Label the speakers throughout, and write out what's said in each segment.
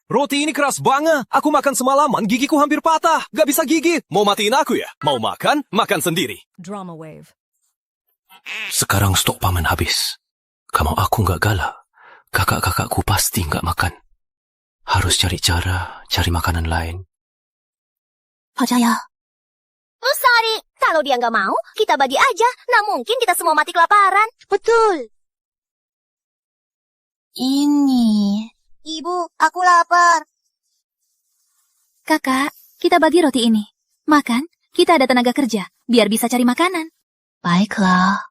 Speaker 1: Roti ini keras banget. Aku makan semalaman, gigiku hampir patah. Gak bisa gigit. Mau matiin aku ya? Mau makan? Makan sendiri.
Speaker 2: Drama wave.
Speaker 3: Sekarang stok paman habis. Kalau aku gak galak, kakak-kakakku pasti gak makan. Harus cari cara, cari makanan lain.
Speaker 4: Pak Jaya.
Speaker 5: Busari, kalau dia nggak mau, kita bagi aja. Nah mungkin kita semua mati kelaparan.
Speaker 4: Betul. Ini. Ibu, aku lapar.
Speaker 6: Kakak, kita bagi roti ini. Makan, kita ada tenaga kerja, biar bisa cari makanan.
Speaker 4: Baiklah.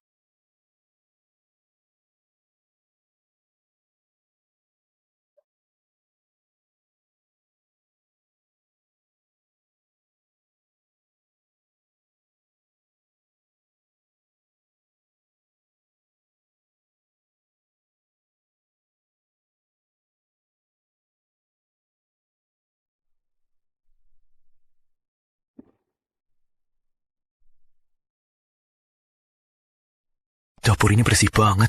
Speaker 3: Dapur ini bersih banget.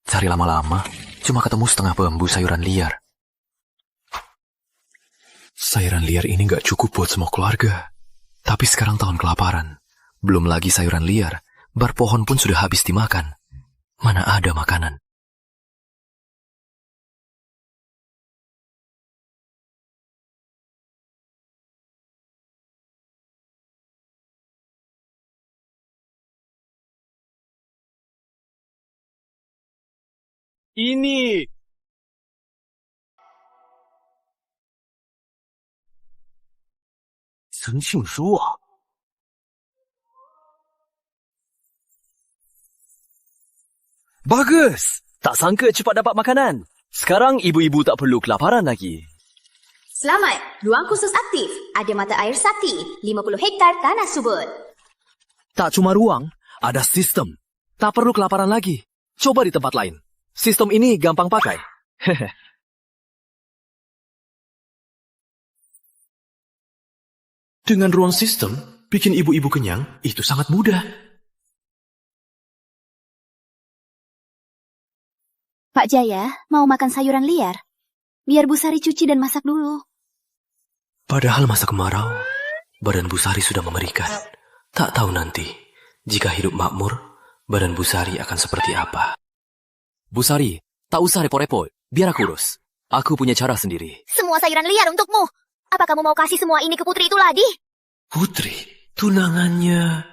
Speaker 3: Cari lama-lama, cuma ketemu setengah bambu sayuran liar. Sayuran liar ini gak cukup buat semua keluarga. Tapi sekarang tahun kelaparan. Belum lagi sayuran liar, bar pohon pun sudah habis dimakan. Mana ada makanan?
Speaker 1: Ini. Bagus! Tak sangka cepat dapat makanan. Sekarang ibu-ibu tak perlu kelaparan lagi.
Speaker 5: Selamat, ruang khusus aktif. Ada mata air sakti, 50 hektar tanah subur.
Speaker 1: Tak cuma ruang, ada sistem. Tak perlu kelaparan lagi. Coba di tempat lain. Sistem ini gampang pakai.
Speaker 3: Dengan ruang sistem, bikin ibu-ibu kenyang, itu sangat mudah.
Speaker 6: Pak Jaya, mau makan sayuran liar? Biar Busari cuci dan masak dulu.
Speaker 3: Padahal masa kemarau, badan Busari sudah mengerikan. Tak tahu nanti, jika hidup makmur, badan Busari akan seperti apa.
Speaker 1: Busari, tak usah repot-repot. Biar aku urus. Aku punya cara sendiri.
Speaker 5: Semua sayuran liar untukmu. Apa kamu mau kasih semua ini ke putri itu lagi?
Speaker 3: Putri, tunangannya.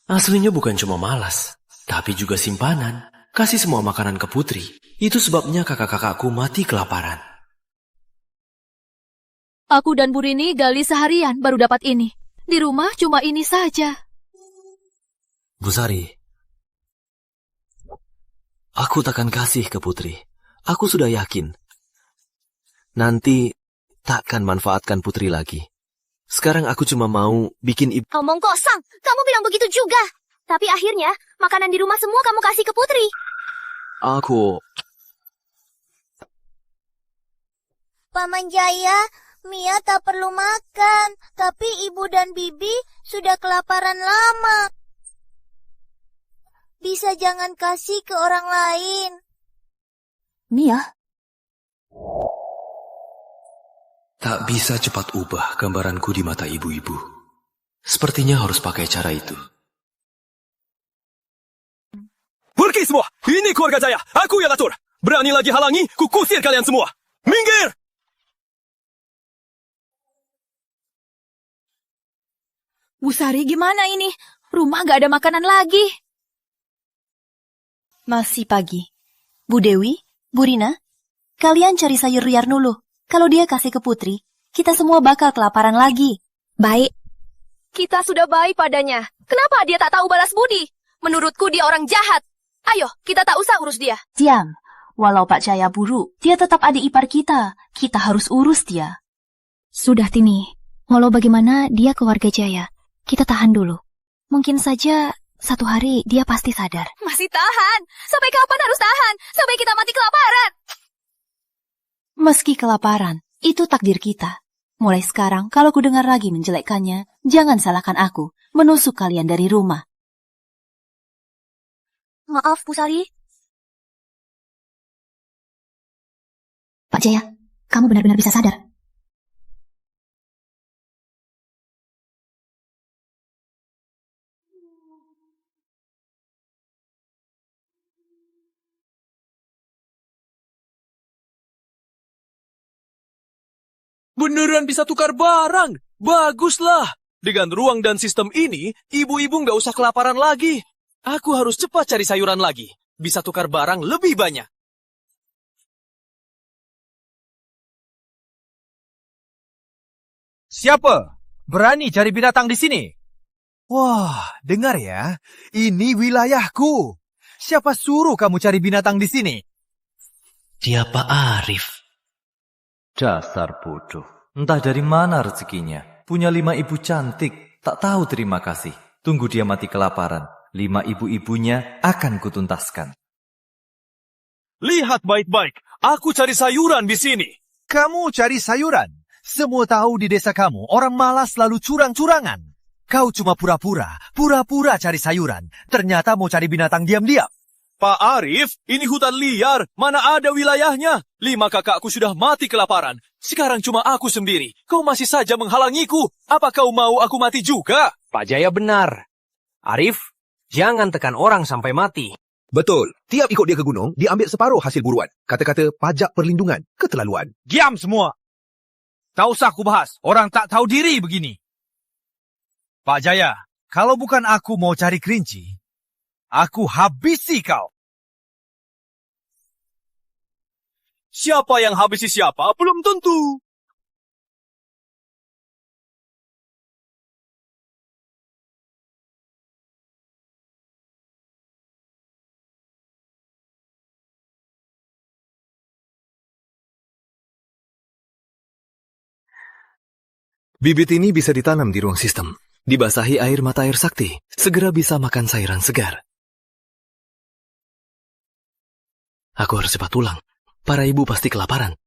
Speaker 3: Aslinya bukan cuma malas, tapi juga simpanan. Kasih semua makanan ke putri. Itu sebabnya kakak-kakakku mati kelaparan.
Speaker 6: Aku dan Bu Rini gali seharian baru dapat ini. Di rumah cuma ini saja.
Speaker 3: Busari, aku takkan kasih ke putri. Aku sudah yakin. Nanti takkan manfaatkan putri lagi. Sekarang aku cuma mau bikin ibu...
Speaker 5: Omong kosong, kamu bilang begitu juga. Tapi akhirnya, makanan di rumah semua kamu kasih ke putri.
Speaker 1: Aku...
Speaker 4: Paman Jaya, Mia tak perlu makan. Tapi ibu dan bibi sudah kelaparan lama. Bisa jangan kasih ke orang lain.
Speaker 6: Mia?
Speaker 3: Tak bisa cepat ubah gambaranku di mata ibu-ibu. Sepertinya harus pakai cara itu.
Speaker 1: Pergi semua! Ini keluarga Jaya! Aku yang atur! Berani lagi halangi, ku kusir kalian semua! Minggir!
Speaker 6: Busari, gimana ini? Rumah gak ada makanan lagi.
Speaker 7: Masih pagi. Bu Dewi, Bu Rina, kalian cari sayur liar dulu. Kalau dia kasih ke putri, kita semua bakal kelaparan lagi.
Speaker 5: Baik. Kita sudah baik padanya. Kenapa dia tak tahu balas budi? Menurutku dia orang jahat. Ayo, kita tak usah urus dia.
Speaker 7: Diam. Walau Pak Jaya buruk, dia tetap adik ipar kita. Kita harus urus dia.
Speaker 6: Sudah, Tini. Walau bagaimana dia keluarga Jaya. Kita tahan dulu. Mungkin saja satu hari dia pasti sadar.
Speaker 5: Masih tahan? Sampai kapan harus tahan? Sampai kita mati kelaparan?
Speaker 7: Meski kelaparan, itu takdir kita. Mulai sekarang, kalau ku dengar lagi menjelekkannya, jangan salahkan aku, menusuk kalian dari rumah. Maaf, Pusari.
Speaker 6: Pak Jaya, kamu benar-benar bisa sadar.
Speaker 1: Beneran bisa tukar barang. Baguslah. Dengan ruang dan sistem ini, ibu-ibu nggak usah kelaparan lagi. Aku harus cepat cari sayuran lagi. Bisa tukar barang lebih banyak.
Speaker 2: Siapa berani cari binatang di sini? Wah, dengar ya. Ini wilayahku. Siapa suruh kamu cari binatang di sini?
Speaker 3: Dia Pak Arif.
Speaker 8: Dasar bodoh. Entah dari mana rezekinya. Punya 5 ibu cantik. Tak tahu terima kasih. Tunggu dia mati kelaparan. 5 ibu-ibunya akan kutuntaskan.
Speaker 1: Lihat baik-baik. Aku cari sayuran di sini.
Speaker 2: Kamu cari sayuran. Semua tahu di desa kamu, orang malas selalu curang-curangan. Kau cuma pura-pura cari sayuran. Ternyata mau cari binatang diam-diam.
Speaker 1: Pak Arif, ini hutan liar. Mana ada wilayahnya? 5 kakakku sudah mati kelaparan. Sekarang cuma aku sendiri. Kau masih saja menghalangiku. Apa kau mau aku mati juga?
Speaker 9: Pak Jaya benar. Arif, jangan tekan orang sampai mati.
Speaker 10: Betul. Tiap ikut dia ke gunung, dia ambil separuh hasil buruan. Kata-kata pajak perlindungan. Keterlaluan.
Speaker 2: Diam semua. Tak usah aku bahas. Orang tak tahu diri begini. Pak Jaya, kalau bukan aku mau cari kelinci, aku habisi kau.
Speaker 1: Siapa yang habisi siapa? Belum tentu.
Speaker 3: Bibit ini bisa ditanam di ruang sistem. Dibasahi air mata air sakti. Segera bisa makan sayuran segar. Aku harus cepat pulang. Para ibu pasti kelaparan.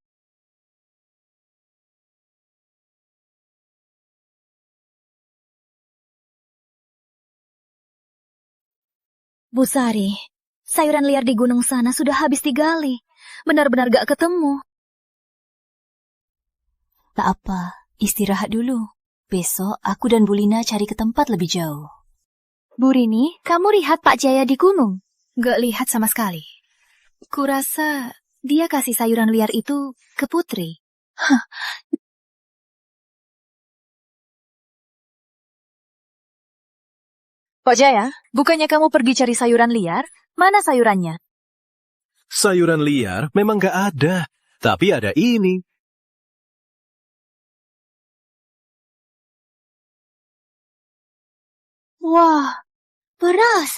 Speaker 6: Bu Sari, sayuran liar di gunung sana sudah habis digali. Benar-benar gak ketemu.
Speaker 7: Tak apa, istirahat dulu. Besok aku dan Bu Lina cari ke tempat lebih jauh.
Speaker 6: Bu Rini, kamu lihat Pak Jaya di gunung? Gak lihat sama sekali. Kurasa dia kasih sayuran liar itu ke Putri. Hah.
Speaker 7: Pak Jaya, bukannya kamu pergi cari sayuran liar? Mana sayurannya?
Speaker 1: Sayuran liar memang gak ada. Tapi ada ini.
Speaker 4: Wah, beras.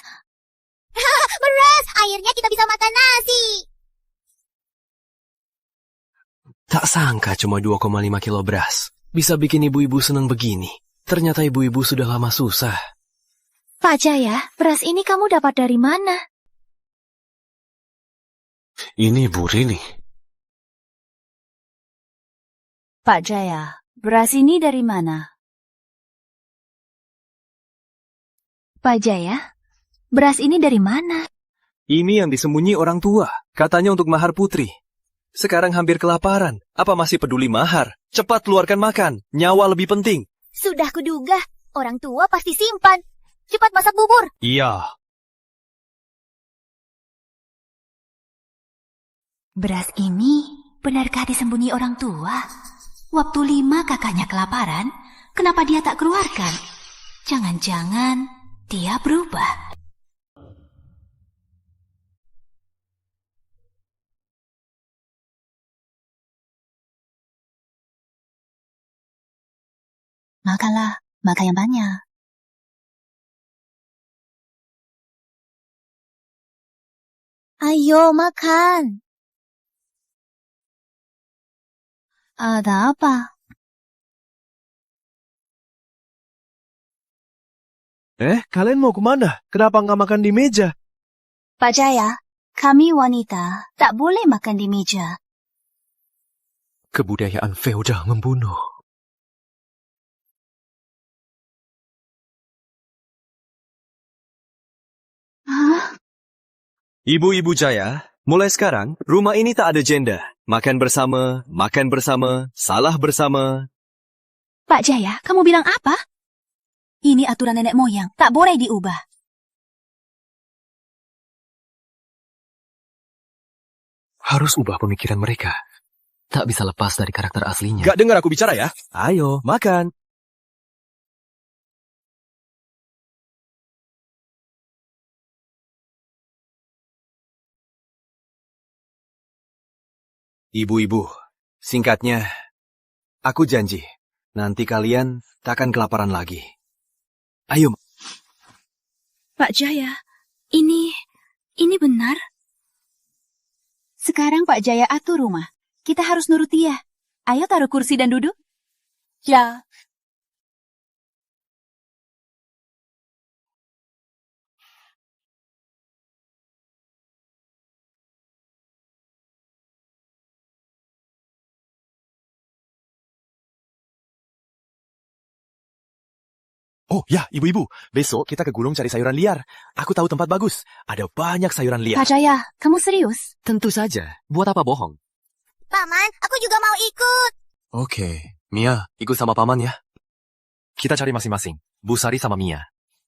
Speaker 4: Beras, akhirnya kita bisa makan nasi.
Speaker 3: Tak sangka cuma 2,5 kilo beras. Bisa bikin ibu-ibu senang begini. Ternyata ibu-ibu sudah lama susah.
Speaker 6: Pak Jaya, beras ini kamu dapat dari mana?
Speaker 3: Ini Bu Rini.
Speaker 7: Pak Jaya, beras ini dari mana?
Speaker 6: Pak Jaya, beras ini dari mana?
Speaker 1: Ini yang disembunyi orang tua. Katanya untuk mahar putri. Sekarang hampir kelaparan. Apa masih peduli mahar? Cepat keluarkan makan. Nyawa lebih penting.
Speaker 4: Sudah kuduga, orang tua pasti simpan. Cepat masak bubur.
Speaker 2: Iya.
Speaker 7: Beras ini benarkah disembunyi orang tua? Waktu 5 kakaknya kelaparan, kenapa dia tak keluarkan? Jangan-jangan dia berubah. Makanlah, makan yang banyak.
Speaker 4: Ayo makan.
Speaker 6: Ada apa?
Speaker 1: Kalian mau kemana? Kenapa nggak makan di meja?
Speaker 7: Pak Jaya, kami wanita tak boleh makan di meja.
Speaker 1: Kebudayaan feodal membunuh.
Speaker 6: Hah?
Speaker 1: Ibu-ibu Jaya, mulai sekarang, rumah ini tak ada jenda. Makan bersama, salah bersama.
Speaker 7: Pak Jaya, kamu bilang apa? Ini aturan nenek moyang, tak boleh diubah.
Speaker 3: Harus ubah pemikiran mereka. Tak bisa lepas dari karakter aslinya.
Speaker 1: Gak dengar aku bicara ya? Ayo, makan. Ibu-ibu, singkatnya, aku janji, nanti kalian takkan kelaparan lagi. Ayo.
Speaker 6: Pak Jaya, ini benar?
Speaker 7: Sekarang Pak Jaya atur rumah. Kita harus nurut dia. Ayo taruh kursi dan duduk. Ya.
Speaker 1: Oh ya, ibu-ibu, besok kita ke gunung cari sayuran liar. Aku tahu tempat bagus. Ada banyak sayuran liar.
Speaker 7: Pak Jaya, kamu serius?
Speaker 3: Tentu saja. Buat apa bohong?
Speaker 4: Paman, aku juga mau ikut.
Speaker 3: Oke, Mia, ikut sama paman ya. Kita cari masing-masing. Bu Sari sama Mia.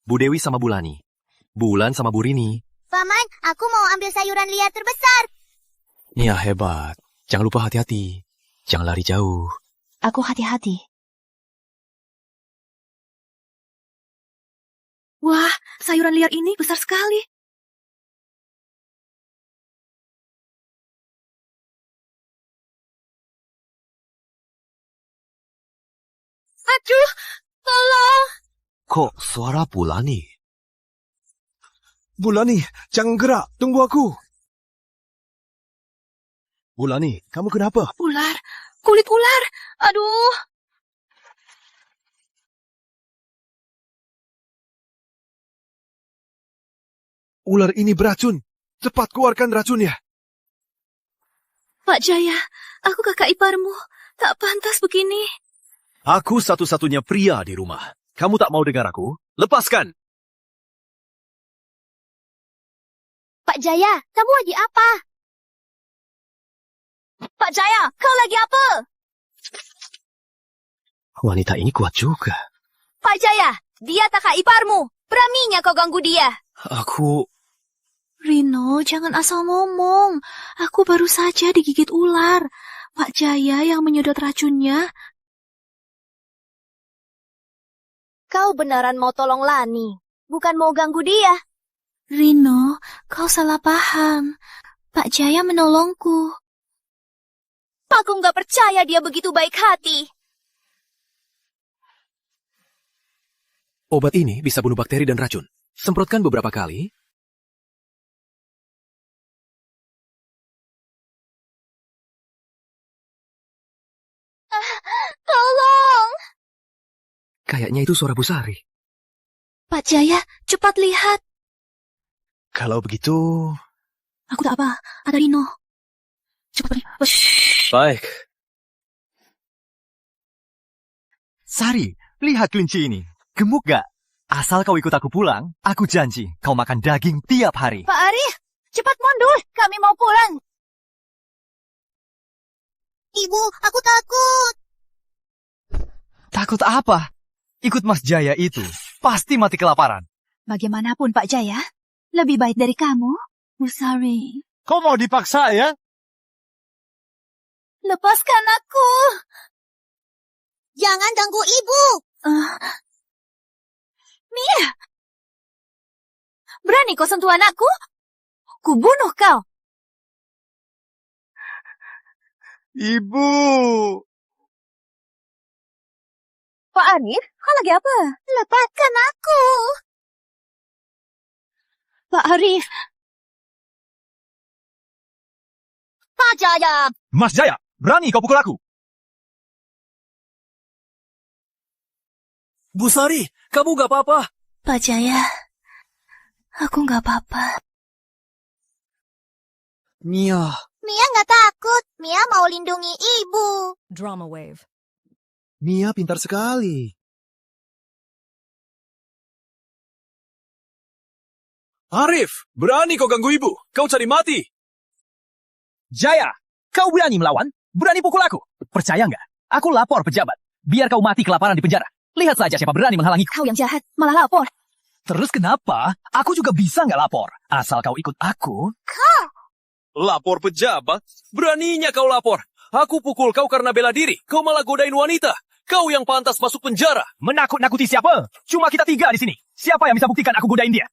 Speaker 3: Bu Dewi sama Bu Lani. Bulan sama Bu Rini.
Speaker 4: Paman, aku mau ambil sayuran liar terbesar.
Speaker 3: Mia hebat. Jangan lupa hati-hati. Jangan lari jauh.
Speaker 7: Aku hati-hati.
Speaker 6: Wah, sayuran liar ini besar sekali. Aduh, tolong.
Speaker 3: Kok suara Bu Lani?
Speaker 10: Bu Lani, jangan gerak. Tunggu aku. Bu Lani, kamu kenapa?
Speaker 6: Ular, kulit ular. Aduh.
Speaker 10: Ular ini beracun. Cepat keluarkan racunnya.
Speaker 6: Pak Jaya, aku kakak iparmu. Tak pantas begini.
Speaker 1: Aku satu-satunya pria di rumah. Kamu tak mau dengar aku? Lepaskan!
Speaker 4: Pak Jaya, kamu lagi apa?
Speaker 5: Pak Jaya, kau lagi apa?
Speaker 3: Wanita ini kuat juga.
Speaker 5: Pak Jaya, dia kakak iparmu. Beraninya kau ganggu dia.
Speaker 3: Aku...
Speaker 6: Rino, jangan asal ngomong. Aku baru saja digigit ular. Pak Jaya yang menyedot racunnya.
Speaker 5: Kau beneran mau tolong Lani, bukan mau ganggu dia.
Speaker 6: Rino, kau salah paham. Pak Jaya menolongku.
Speaker 5: Aku nggak percaya dia begitu baik hati.
Speaker 3: Obat ini bisa bunuh bakteri dan racun. Semprotkan beberapa kali.
Speaker 5: Tolong!
Speaker 3: Kayaknya itu suara Bu Sari.
Speaker 6: Pak Jaya, cepat lihat.
Speaker 10: Kalau begitu...
Speaker 6: Aku tak apa, ada Rino. Cepat pergi.
Speaker 3: Baik.
Speaker 2: Sari, lihat kelinci ini. Gemuk gak? Asal kau ikut aku pulang, aku janji kau makan daging tiap hari.
Speaker 5: Pak Arif, cepat mundur. Kami mau pulang.
Speaker 4: Ibu, aku takut.
Speaker 2: Takut apa? Ikut Mas Jaya itu, pasti mati kelaparan.
Speaker 7: Bagaimanapun Pak Jaya, lebih baik dari kamu. Bu Sari.
Speaker 2: Kau mau dipaksa ya?
Speaker 5: Lepaskan aku.
Speaker 4: Jangan ganggu ibu.
Speaker 5: Mia, berani kau sentuh anakku? Kubunuh kau.
Speaker 2: Ibu.
Speaker 5: Pak Arif, kau lagi apa?
Speaker 4: Lepaskan aku.
Speaker 5: Pak Arif.
Speaker 4: Pak Jaya.
Speaker 2: Mas Jaya, berani kau pukul aku?
Speaker 1: Bu Sari, kamu gak apa-apa.
Speaker 6: Pak Jaya, aku nggak apa-apa.
Speaker 3: Mia.
Speaker 4: Mia nggak takut. Mia mau lindungi ibu.
Speaker 11: Drama wave.
Speaker 10: Mia pintar sekali.
Speaker 1: Arif, berani kau ganggu ibu. Kau cari mati.
Speaker 2: Jaya, kau berani melawan? Berani pukul aku? Percaya nggak? Aku lapor pejabat. Biar kau mati kelaparan di penjara. Lihat saja siapa berani menghalangi.
Speaker 6: Kau yang jahat, malah lapor.
Speaker 2: Terus kenapa? Aku juga bisa nggak lapor. Asal kau ikut aku.
Speaker 1: Lapor pejabat? Beraninya kau lapor. Aku pukul kau karena bela diri. Kau malah godain wanita. Kau yang pantas masuk penjara.
Speaker 2: Menakut-nakuti siapa? Cuma kita 3 di sini. Siapa yang bisa buktikan aku godain dia?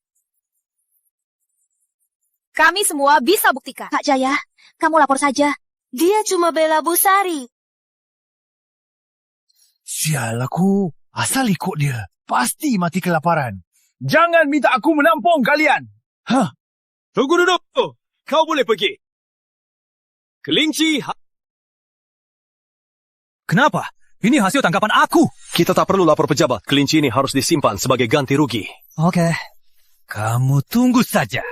Speaker 5: Kami semua bisa buktikan.
Speaker 7: Pak Jaya, kamu lapor saja.
Speaker 4: Dia cuma bela Bu Sari.
Speaker 2: Sialaku, asal ikut dia. Pasti mati kelaparan. Jangan minta aku menampung kalian. Hah?
Speaker 1: Tunggu dulu. Kau boleh pergi. Kelinci.
Speaker 2: Kenapa? Ini hasil tangkapan aku.
Speaker 1: Kita tak perlu lapor pejabat. Kelinci ini harus disimpan sebagai ganti rugi.
Speaker 2: Oke. Kamu tunggu saja.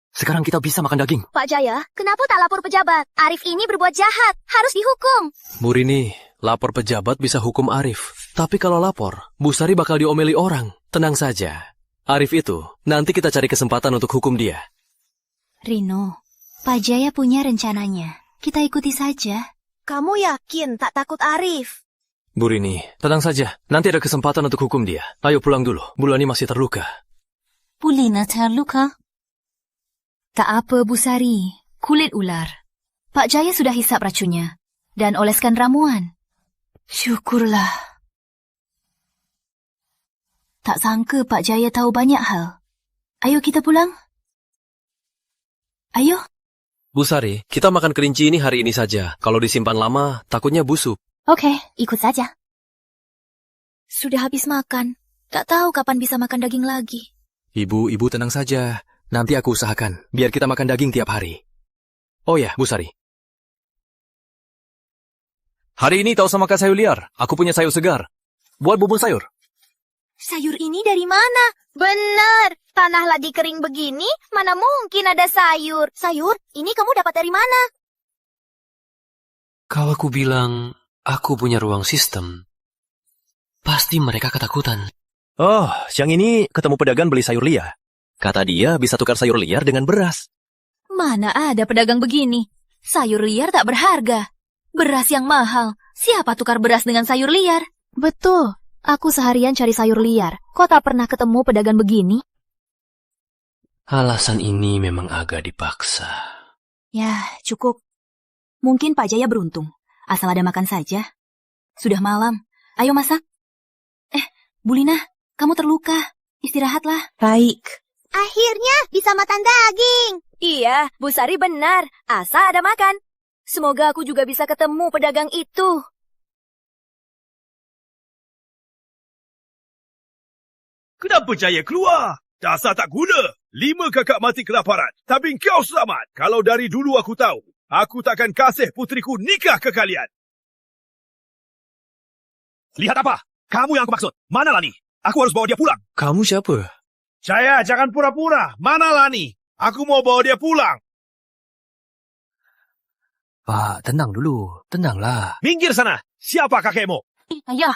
Speaker 3: Sekarang kita bisa makan daging.
Speaker 4: Pak Jaya, kenapa tak lapor pejabat? Arif ini berbuat jahat, harus dihukum.
Speaker 3: Bu Rini, lapor pejabat bisa hukum Arif. Tapi kalau lapor, Bu Sari bakal diomeli orang. Tenang saja. Arif itu, nanti kita cari kesempatan untuk hukum dia.
Speaker 7: Rino, Pak Jaya punya rencananya. Kita ikuti saja.
Speaker 4: Kamu yakin tak takut Arif?
Speaker 3: Bu Rini, tenang saja. Nanti ada kesempatan untuk hukum dia. Ayo pulang dulu. Bu Lani masih terluka.
Speaker 7: Pulina terluka?
Speaker 6: Tak apa, Bu Sari. Kulit ular. Pak Jaya sudah hisap racunnya. Dan oleskan ramuan. Syukurlah. Tak sangka Pak Jaya tahu banyak hal. Ayo kita pulang. Ayo.
Speaker 3: Bu Sari, kita makan kelinci ini hari ini saja. Kalau disimpan lama, takutnya busuk.
Speaker 6: Oke, ikut saja.
Speaker 4: Sudah habis makan. Tak tahu kapan bisa makan daging lagi.
Speaker 3: Ibu tenang saja. Nanti aku usahakan, biar kita makan daging tiap hari. Oh ya, Bu Sari. Hari ini tak usah makan sayur liar. Aku punya sayur segar. Buat bubur sayur.
Speaker 4: Sayur ini dari mana? Benar, tanah lagi kering begini, mana mungkin ada sayur. Sayur, ini kamu dapat dari mana?
Speaker 3: Kalau aku bilang, aku punya ruang sistem, pasti mereka ketakutan.
Speaker 1: Oh, siang ini ketemu pedagang beli sayur liar.
Speaker 3: Kata dia bisa tukar sayur liar dengan beras.
Speaker 6: Mana ada pedagang begini? Sayur liar tak berharga. Beras yang mahal. Siapa tukar beras dengan sayur liar? Betul. Aku seharian cari sayur liar. Kok tak pernah ketemu pedagang begini?
Speaker 3: Alasan ini memang agak dipaksa.
Speaker 6: Ya, cukup. Mungkin Pak Jaya beruntung. Asal ada makan saja. Sudah malam. Ayo masak. Bu Lina, kamu terluka. Istirahatlah. Baik.
Speaker 4: Akhirnya bisa makan daging.
Speaker 5: Iya, Bu Sari benar. Asal ada makan. Semoga aku juga bisa ketemu pedagang itu.
Speaker 2: Kenapa Jaya keluar? Dasar tak guna. 5 kakak mati kelaparan. Tapi kau selamat. Kalau dari dulu aku tahu, aku takkan kasih putriku nikah ke kalian. Lihat apa? Kamu yang aku maksud. Mana Lani? Aku harus bawa dia pulang.
Speaker 3: Kamu siapa?
Speaker 2: Jaya, jangan pura-pura. Mana Lani? Aku mau bawa dia pulang.
Speaker 3: Pak, tenang dulu. Tenanglah.
Speaker 2: Minggir sana. Siapa kakekmu?
Speaker 6: Ayah.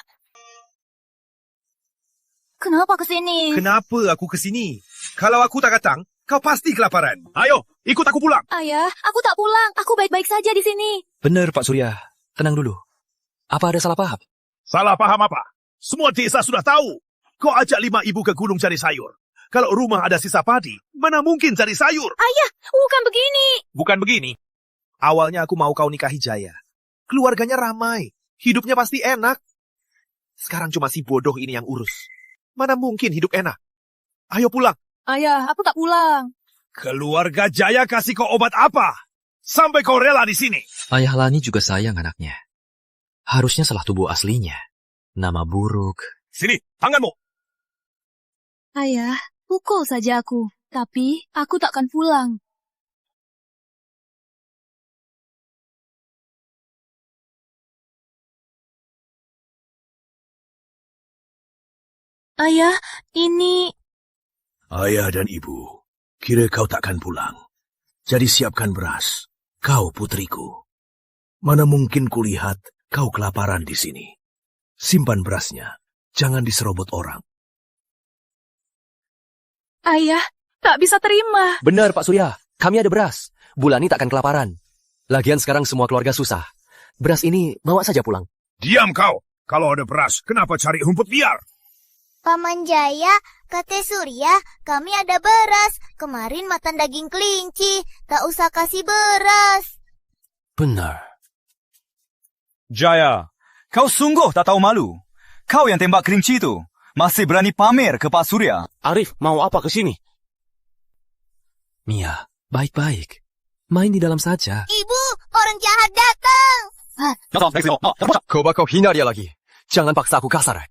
Speaker 6: Kenapa kesini?
Speaker 2: Kenapa aku kesini? Kalau aku tak datang, kau pasti kelaparan. Ayo, ikut aku pulang.
Speaker 5: Ayah, aku tak pulang. Aku baik-baik saja di sini.
Speaker 1: Benar, Pak Surya. Tenang dulu. Apa ada salah paham?
Speaker 2: Salah paham apa? Semua desa sudah tahu. Kau ajak 5 ibu ke gunung cari sayur. Kalau rumah ada sisa padi, mana mungkin cari sayur?
Speaker 5: Ayah, bukan begini.
Speaker 2: Bukan begini. Awalnya aku mau kau nikahi Jaya. Keluarganya ramai. Hidupnya pasti enak. Sekarang cuma si bodoh ini yang urus. Mana mungkin hidup enak? Ayo pulang.
Speaker 5: Ayah, aku tak pulang.
Speaker 2: Keluarga Jaya kasih kau obat apa? Sampai kau rela di sini.
Speaker 3: Ayah Lani juga sayang anaknya. Harusnya salah tubuh aslinya. Nama buruk.
Speaker 2: Sini, tanganmu.
Speaker 6: Ayah, pukul saja aku. Tapi aku takkan pulang. Ayah, ini...
Speaker 11: Ayah dan ibu, kira kau takkan pulang. Jadi siapkan beras. Kau putriku. Mana mungkin kulihat kau kelaparan di sini. Simpan berasnya. Jangan diserobot orang.
Speaker 6: Ayah, tak bisa terima.
Speaker 1: Benar, Pak Surya. Kami ada beras. Bulani takkan kelaparan. Lagian sekarang semua keluarga susah. Beras ini bawa saja pulang.
Speaker 11: Diam kau. Kalau ada beras, kenapa cari rumput liar?
Speaker 4: Paman Jaya, kata Surya, kami ada beras. Kemarin makan daging kelinci, tak usah kasih beras.
Speaker 3: Benar.
Speaker 12: Jaya, kau sungguh tak tahu malu. Kau yang tembak kelinci itu, masih berani pamer ke Pak Surya.
Speaker 3: Arif, mau apa ke sini? Mia, baik-baik. Main di dalam saja.
Speaker 4: Ibu, orang jahat datang.
Speaker 1: Kau bakal hina dia lagi. Jangan paksa aku kasar.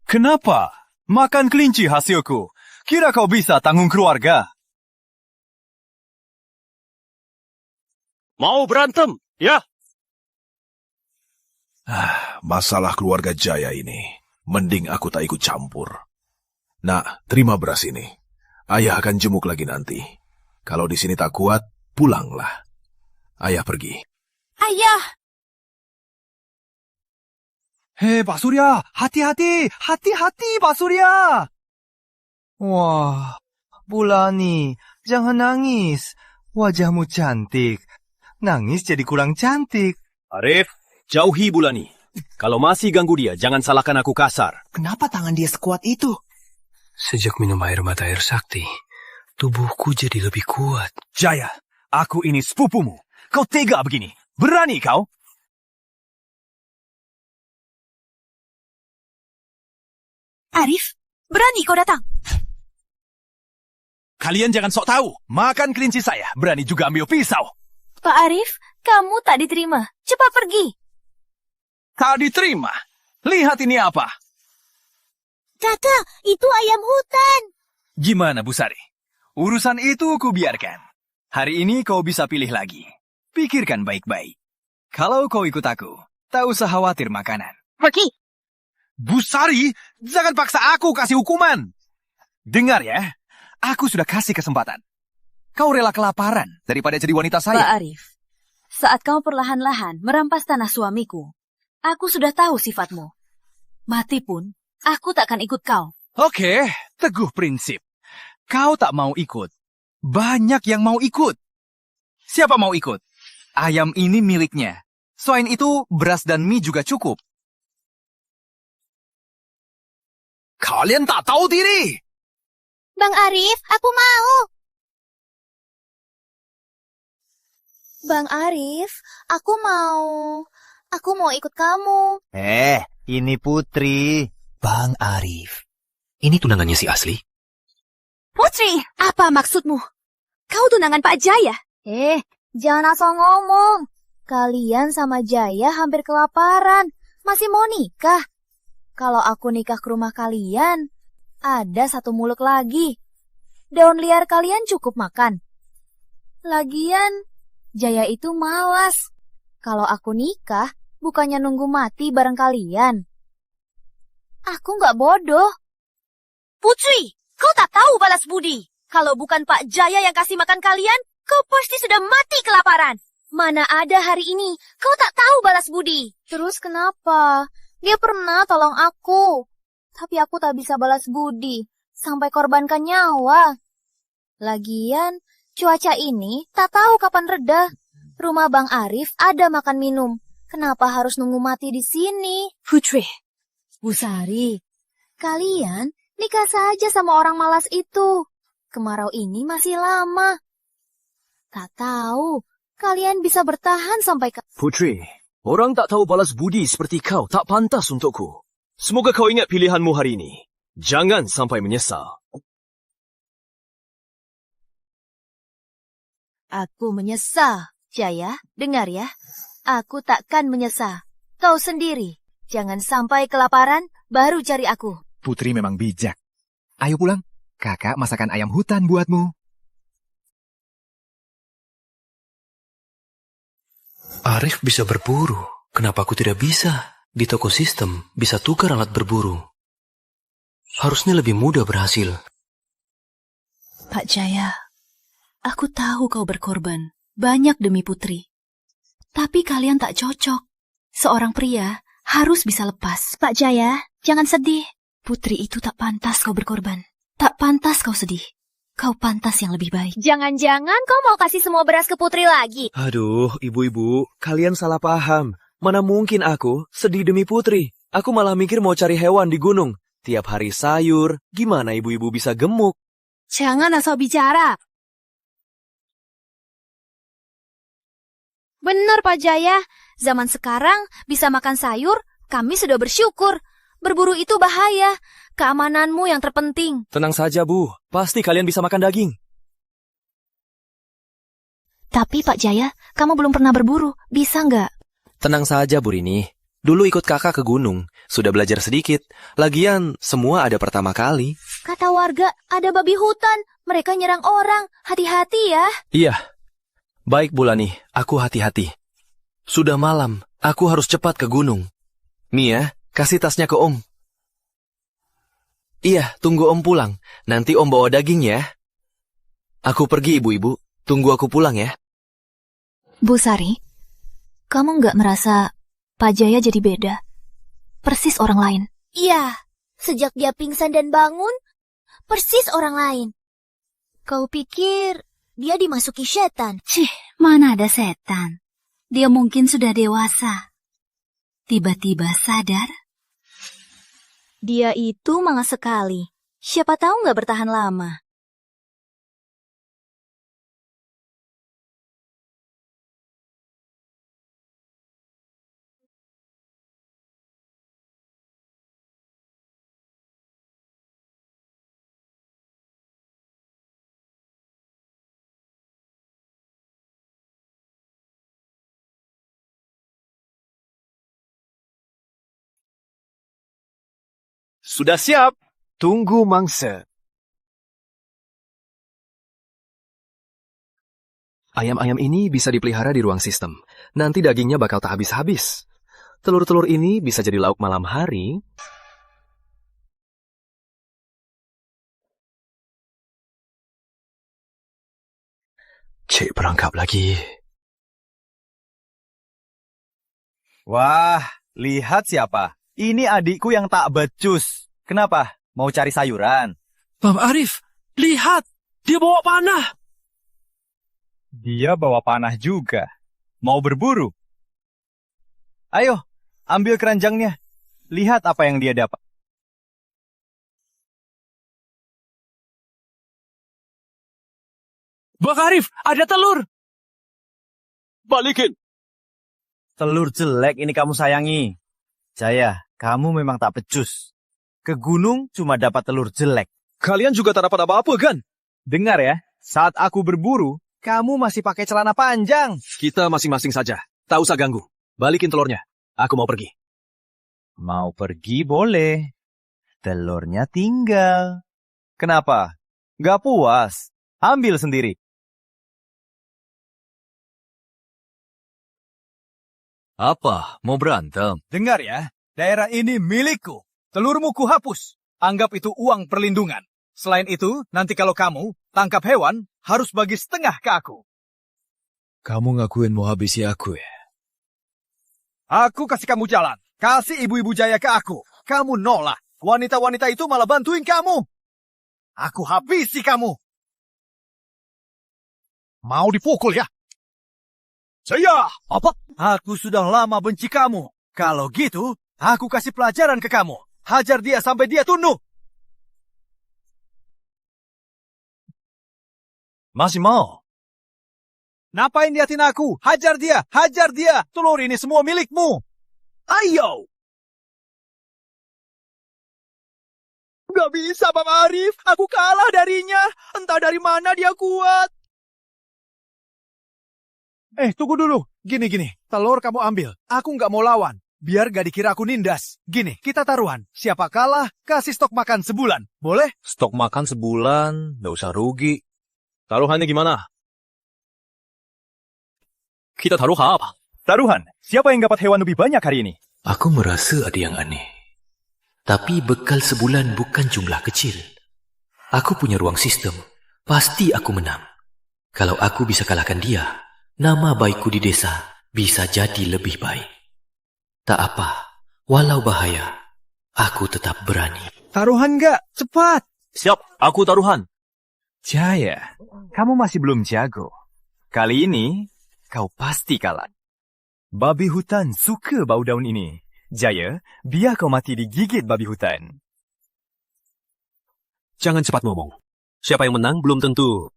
Speaker 12: Kenapa? Makan kelinci hasilku. Kira kau bisa tanggung keluarga?
Speaker 3: Mau berantem? Ya.
Speaker 11: Masalah keluarga Jaya ini. Mending aku tak ikut campur. Nak, terima beras ini. Ayah akan jemuk lagi nanti. Kalau di sini tak kuat, pulanglah. Ayah pergi.
Speaker 7: Ayah!
Speaker 12: Hei, Pak Surya, hati-hati, hati-hati, Pak Surya. Wah, Bulani, jangan nangis. Wajahmu cantik. Nangis jadi kurang cantik.
Speaker 1: Arif, jauhi Bulani. Kalau masih ganggu dia, jangan salahkan aku kasar.
Speaker 2: Kenapa tangan dia sekuat itu?
Speaker 3: Sejak minum air mata air sakti, tubuhku jadi lebih kuat.
Speaker 12: Jaya, aku ini sepupumu. Kau tega begini. Berani kau?
Speaker 7: Arif, berani kau datang.
Speaker 12: Kalian jangan sok tahu. Makan kelinci saya. Berani juga ambil pisau.
Speaker 6: Pak Arif, kamu tak diterima. Cepat pergi.
Speaker 12: Tak diterima. Lihat ini apa?
Speaker 4: Kakak, itu ayam hutan.
Speaker 12: Gimana, Bu Sari? Urusan itu ku biarkan. Hari ini kau bisa pilih lagi. Pikirkan baik-baik. Kalau kau ikut aku, tak usah khawatir makanan.
Speaker 4: Pergi.
Speaker 12: Bu Sari, jangan paksa aku kasih hukuman. Dengar ya, aku sudah kasih kesempatan. Kau rela kelaparan daripada jadi wanita saya.
Speaker 6: Pak Arif, saat kau perlahan-lahan merampas tanah suamiku, aku sudah tahu sifatmu. Mati pun, aku takkan ikut kau.
Speaker 12: Oke, teguh prinsip. Kau tak mau ikut. Banyak yang mau ikut. Siapa mau ikut? Ayam ini miliknya. Selain itu, beras dan mie juga cukup. Kalian tak tahu diri.
Speaker 4: Bang Arif, aku mau. Bang Arif, aku mau ikut kamu.
Speaker 8: Ini Putri.
Speaker 3: Bang Arif, ini tunangannya si Asli?
Speaker 6: Putri, apa maksudmu? Kau tunangan Pak Jaya?
Speaker 4: Jangan asal ngomong. Kalian sama Jaya hampir kelaparan. Masih mau nikah? Kalau aku nikah ke rumah kalian, ada satu muluk lagi. Daun liar kalian cukup makan. Lagian, Jaya itu malas. Kalau aku nikah, bukannya nunggu mati bareng kalian. Aku nggak bodoh.
Speaker 6: Putri, kau tak tahu balas budi. Kalau bukan Pak Jaya yang kasih makan kalian, kau pasti sudah mati kelaparan. Mana ada hari ini, kau tak tahu balas budi.
Speaker 4: Terus kenapa? Dia pernah tolong aku. Tapi aku tak bisa balas budi. Sampai korbankan nyawa. Lagian, cuaca ini tak tahu kapan reda. Rumah Bang Arif ada makan minum. Kenapa harus nunggu mati di sini?
Speaker 6: Putri,
Speaker 4: Bu Sari, kalian nikah saja sama orang malas itu. Kemarau ini masih lama. Tak tahu, kalian bisa bertahan sampai
Speaker 1: Putri, orang tak tahu balas budi seperti kau tak pantas untukku. Semoga kau ingat pilihanmu hari ini. Jangan sampai menyesal.
Speaker 6: aku menyesal. Jaya, dengar ya. Aku takkan menyesal. Kau sendiri. Jangan sampai kelaparan, baru cari aku.
Speaker 2: Putri memang bijak. Ayo pulang. Kakak masakan ayam hutan buatmu.
Speaker 3: Arif bisa berburu. Kenapa aku tidak bisa? Di toko sistem bisa tukar alat berburu. Harusnya lebih mudah berhasil.
Speaker 7: Pak Jaya, aku tahu kau berkorban banyak demi Putri. Tapi kalian tak cocok. Seorang pria harus bisa lepas.
Speaker 6: Pak Jaya, jangan sedih.
Speaker 7: Putri itu tak pantas kau berkorban. Tak pantas kau sedih. Kau pantas yang lebih baik.
Speaker 4: Jangan-jangan kau mau kasih semua beras ke Putri lagi?
Speaker 1: Aduh, ibu-ibu, kalian salah paham. Mana mungkin aku sedih demi Putri. Aku malah mikir mau cari hewan di gunung. Tiap hari sayur, gimana ibu-ibu bisa gemuk?
Speaker 6: Jangan asal bicara.
Speaker 4: Benar Pak Jaya, zaman sekarang bisa makan sayur, kami sudah bersyukur. Berburu itu bahaya, keamananmu yang terpenting.
Speaker 1: Tenang saja, Bu. Pasti kalian bisa makan daging.
Speaker 6: Tapi Pak Jaya, kamu belum pernah berburu. Bisa nggak?
Speaker 3: Tenang saja, Bu Rini. Dulu ikut kakak ke gunung. Sudah belajar sedikit. Lagian, semua ada pertama kali.
Speaker 4: Kata warga, ada babi hutan. Mereka nyerang orang. Hati-hati ya.
Speaker 3: Iya. Baik, Bulani. Aku hati-hati. Sudah malam. Aku harus cepat ke gunung. Mia, kasih tasnya ke Om. Iya, tunggu Om pulang. Nanti Om bawa daging ya. Aku pergi, ibu-ibu. Tunggu aku pulang ya.
Speaker 6: Bu Sari, kamu nggak merasa Pak Jaya jadi beda? Persis orang lain.
Speaker 4: Iya, sejak dia pingsan dan bangun, persis orang lain. Kau pikir dia dimasuki setan?
Speaker 7: Cih, mana ada setan. Dia mungkin sudah dewasa. Tiba-tiba sadar.
Speaker 4: Dia itu malas sekali. Siapa tahu nggak bertahan lama.
Speaker 2: Sudah siap. Tunggu mangsa.
Speaker 1: Ayam-ayam ini bisa dipelihara di ruang sistem. Nanti dagingnya bakal tak habis-habis. Telur-telur ini bisa jadi lauk malam hari. Cek berangkap lagi.
Speaker 12: Wah, lihat siapa. Ini adikku yang tak becus. Kenapa? Mau cari sayuran?
Speaker 1: Bang Arif, lihat. Dia bawa panah.
Speaker 12: Dia bawa panah juga. Mau berburu? Ayo, ambil keranjangnya. Lihat apa yang dia dapat.
Speaker 1: Bang Arif, ada telur. Balikin.
Speaker 12: Telur jelek ini kamu sayangi. Jaya, kamu memang tak becus. Ke gunung cuma dapat telur jelek.
Speaker 2: Kalian juga tak dapat apa-apa kan?
Speaker 12: Dengar ya, saat aku berburu, kamu masih pakai celana panjang.
Speaker 2: Kita masing-masing saja. Tak usah ganggu. Balikin telurnya. Aku mau pergi.
Speaker 12: Mau pergi boleh. Telurnya tinggal. Kenapa? Gak puas? Ambil sendiri.
Speaker 8: Apa? Mau berantem?
Speaker 12: Dengar ya, daerah ini milikku. Telurmu kuhapus. Anggap itu uang perlindungan. Selain itu, nanti kalau kamu tangkap hewan, harus bagi setengah ke aku.
Speaker 11: Kamu ngakuin mau habisi aku ya?
Speaker 12: Aku kasih kamu jalan. Kasih ibu-ibu Jaya ke aku. Kamu nolak. Wanita-wanita itu malah bantuin kamu. Aku habisi kamu. Mau dipukul ya? Jaya! Apa? Aku sudah lama benci kamu. Kalau gitu, aku kasih pelajaran ke kamu. Hajar dia sampai dia tunduk. Masih mau? Ngapain liatin aku? Hajar dia! Hajar dia! Telur ini semua milikmu. Ayo! Gak bisa, Bang Arif. Aku kalah darinya. Entah dari mana dia kuat. Tunggu dulu. Gini. Telur kamu ambil. Aku nggak mau lawan. Biar gak dikira aku nindas. Gini, kita taruhan. Siapa kalah, kasih stok makan sebulan. Boleh?
Speaker 1: Stok makan sebulan, nggak usah rugi. Taruhannya gimana? Kita taruh apa?
Speaker 12: Taruhan. Siapa yang dapat hewan lebih banyak hari ini?
Speaker 3: Aku merasa ada yang aneh. Tapi bekal sebulan bukan jumlah kecil. Aku punya ruang sistem. Pasti aku menang. Kalau aku bisa kalahkan dia, nama baikku di desa bisa jadi lebih baik. Tak apa, Walau bahaya, aku tetap berani.
Speaker 12: Taruhan nggak? Cepat!
Speaker 1: Siap, aku taruhan.
Speaker 12: Jaya, kamu masih belum jago. Kali ini, kau pasti kalah. Babi hutan suka bau daun ini. Jaya, biar kau mati digigit babi hutan.
Speaker 1: Jangan cepat ngomong. Siapa yang menang belum tentu.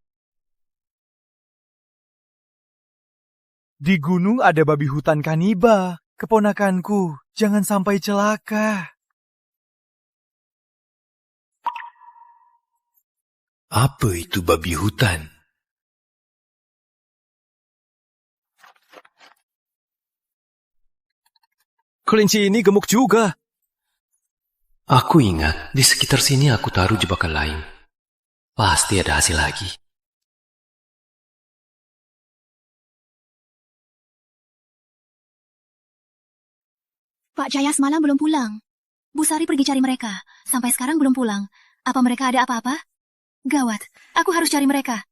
Speaker 12: Di gunung ada babi hutan kaniba. Keponakanku, jangan sampai celaka.
Speaker 3: Apa itu babi hutan?
Speaker 1: Kelinci ini gemuk juga.
Speaker 3: Aku ingat, di sekitar sini aku taruh jebakan lain. Pasti ada hasil lagi.
Speaker 7: Pak Jaya semalam belum pulang. Bu Sari pergi cari mereka. Sampai sekarang belum pulang. Apa mereka ada apa-apa? Gawat, aku harus cari mereka.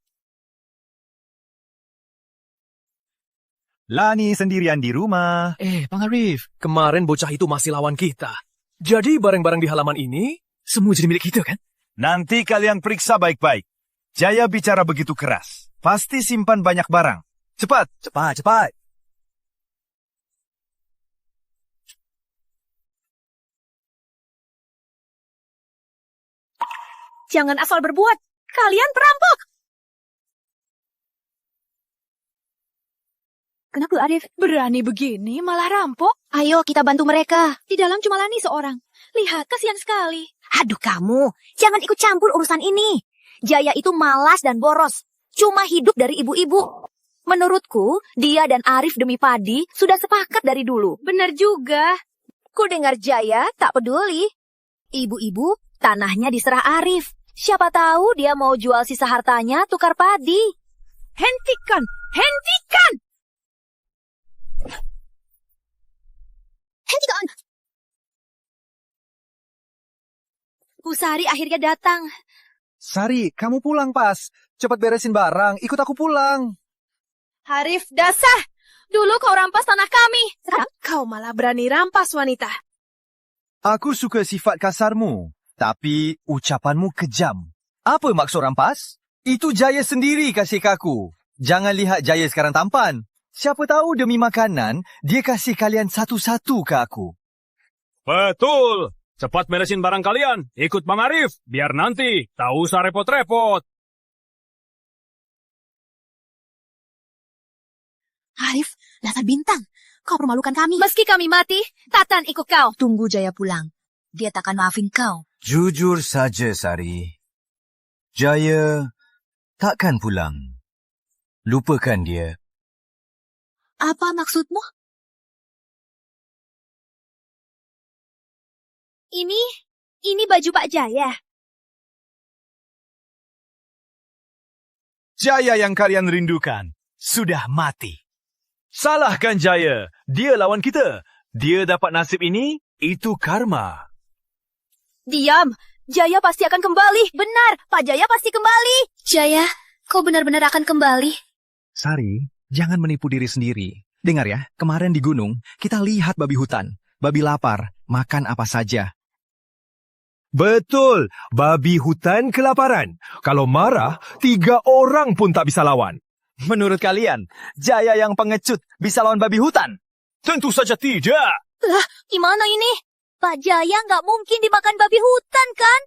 Speaker 12: Lani sendirian di rumah.
Speaker 1: Bang Arif, kemarin bocah itu masih lawan kita. Jadi barang-barang di halaman ini semua jadi milik kita kan?
Speaker 12: Nanti kalian periksa baik-baik. Jaya bicara begitu keras. Pasti simpan banyak barang. Cepat, cepat, cepat.
Speaker 5: Jangan asal berbuat. Kalian perampok.
Speaker 6: Kenapa Arif?
Speaker 5: Berani begini malah rampok.
Speaker 6: Ayo kita bantu mereka.
Speaker 5: Di dalam cuma Lani seorang. Lihat, kasihan sekali.
Speaker 4: Aduh kamu, jangan ikut campur urusan ini. Jaya itu malas dan boros. Cuma hidup dari ibu-ibu. Menurutku, dia dan Arif demi padi sudah sepakat dari dulu.
Speaker 5: Benar juga.
Speaker 4: Ku dengar Jaya tak peduli. Ibu-ibu, tanahnya diserah Arif. Siapa tahu dia mau jual sisa hartanya tukar padi.
Speaker 5: Hentikan! Hentikan!
Speaker 4: Hentikan! Bu Sari akhirnya datang.
Speaker 12: Sari, kamu pulang pas. Cepat beresin barang, ikut aku pulang.
Speaker 5: Arif, dasar! Dulu kau rampas tanah kami. Sekarang kau malah berani rampas wanita.
Speaker 12: Aku suka sifat kasarmu. Tapi ucapanmu kejam. Apa maksud rampas? Itu Jaya sendiri kasih ke aku. Jangan lihat Jaya sekarang tampan. Siapa tahu demi makanan, dia kasih kalian satu-satu ke aku.
Speaker 13: Betul. Cepat beresin barang kalian. Ikut Bang Arif. Biar nanti tak usah repot-repot.
Speaker 7: Arif, dasar bintang. Kau permalukan kami.
Speaker 5: Meski kami mati, takkan ikut kau.
Speaker 7: Tunggu Jaya pulang. Dia takkan maafin kau.
Speaker 12: Jujur saja, Sari. Jaya takkan pulang. Lupakan dia.
Speaker 7: Apa maksudmu?
Speaker 5: Ini baju Pak Jaya.
Speaker 12: Jaya yang kalian rindukan sudah mati. Salahkan Jaya. Dia lawan kita. Dia dapat nasib ini, itu karma.
Speaker 5: Diam. Jaya pasti akan kembali. Benar, Pak Jaya pasti kembali.
Speaker 6: Jaya, kau benar-benar akan kembali.
Speaker 12: Sari, jangan menipu diri sendiri. Dengar ya, kemarin di gunung, kita lihat babi hutan. Babi lapar, makan apa saja.
Speaker 11: Betul, babi hutan kelaparan. Kalau marah, 3 orang pun tak bisa lawan.
Speaker 12: Menurut kalian, Jaya yang pengecut bisa lawan babi hutan?
Speaker 11: Tentu saja tidak.
Speaker 4: Lah, gimana ini? Pak Jaya nggak mungkin dimakan babi hutan, kan?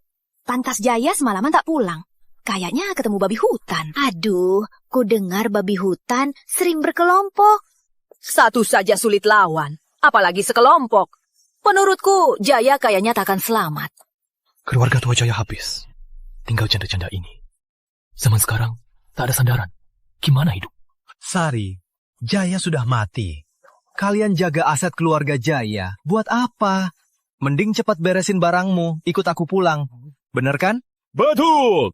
Speaker 4: Pantas Jaya semalaman tak pulang. Kayaknya ketemu babi hutan. Aduh, ku dengar babi hutan sering berkelompok.
Speaker 5: Satu saja sulit lawan, apalagi sekelompok. Menurutku, Jaya kayaknya takkan selamat.
Speaker 1: Keluarga tua Jaya habis. Tinggal janda-janda ini. Zaman sekarang, tak ada sandaran. Gimana hidup?
Speaker 12: Sari, Jaya sudah mati. Kalian jaga aset keluarga Jaya. Buat apa? Mending cepat beresin barangmu, ikut aku pulang. Bener kan?
Speaker 13: Betul.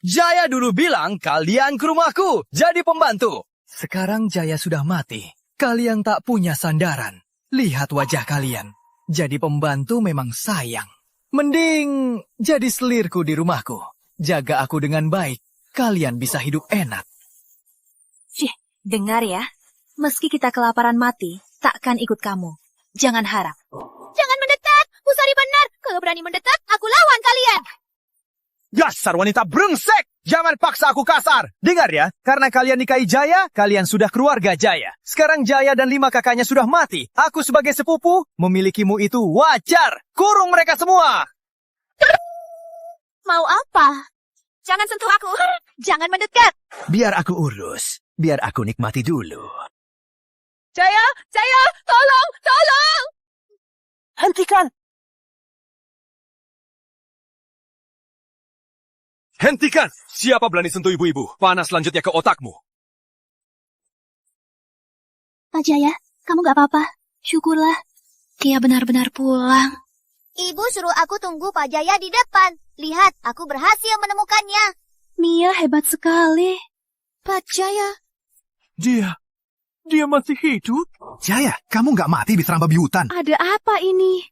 Speaker 12: Jaya dulu bilang kalian ke rumahku, jadi pembantu. Sekarang Jaya sudah mati. Kalian tak punya sandaran. Lihat wajah kalian. Jadi pembantu memang sayang. Mending jadi selirku di rumahku. Jaga aku dengan baik. Kalian bisa hidup enak.
Speaker 4: Dengar ya. Meski kita kelaparan mati,
Speaker 6: takkan ikut kamu. Jangan harap.
Speaker 5: Jangan mendekat. Pusari benar. Kalau berani mendekat, aku lawan kalian.
Speaker 12: Dasar wanita brengsek! Jangan paksa aku kasar. Dengar ya, karena kalian nikahi Jaya, kalian sudah keluarga Jaya. Sekarang Jaya dan 5 kakaknya sudah mati. Aku sebagai sepupu, memilikimu itu wajar. Kurung mereka semua.
Speaker 5: Mau apa? Jangan sentuh aku. Jangan mendekat.
Speaker 10: Biar aku urus. Biar aku nikmati dulu.
Speaker 5: Jaya, tolong, tolong.
Speaker 1: Hentikan! Hentikan! Siapa berani sentuh ibu-ibu? Panas selanjutnya ke otakmu.
Speaker 6: Pak Jaya, kamu gak apa-apa. Syukurlah. Dia benar-benar pulang.
Speaker 4: Ibu suruh aku tunggu Pak Jaya di depan. Lihat, aku berhasil menemukannya.
Speaker 6: Mia hebat sekali.
Speaker 4: Pak Jaya.
Speaker 11: Dia masih hidup?
Speaker 10: Jaya, kamu nggak mati diserang babi hutan.
Speaker 6: Ada apa ini?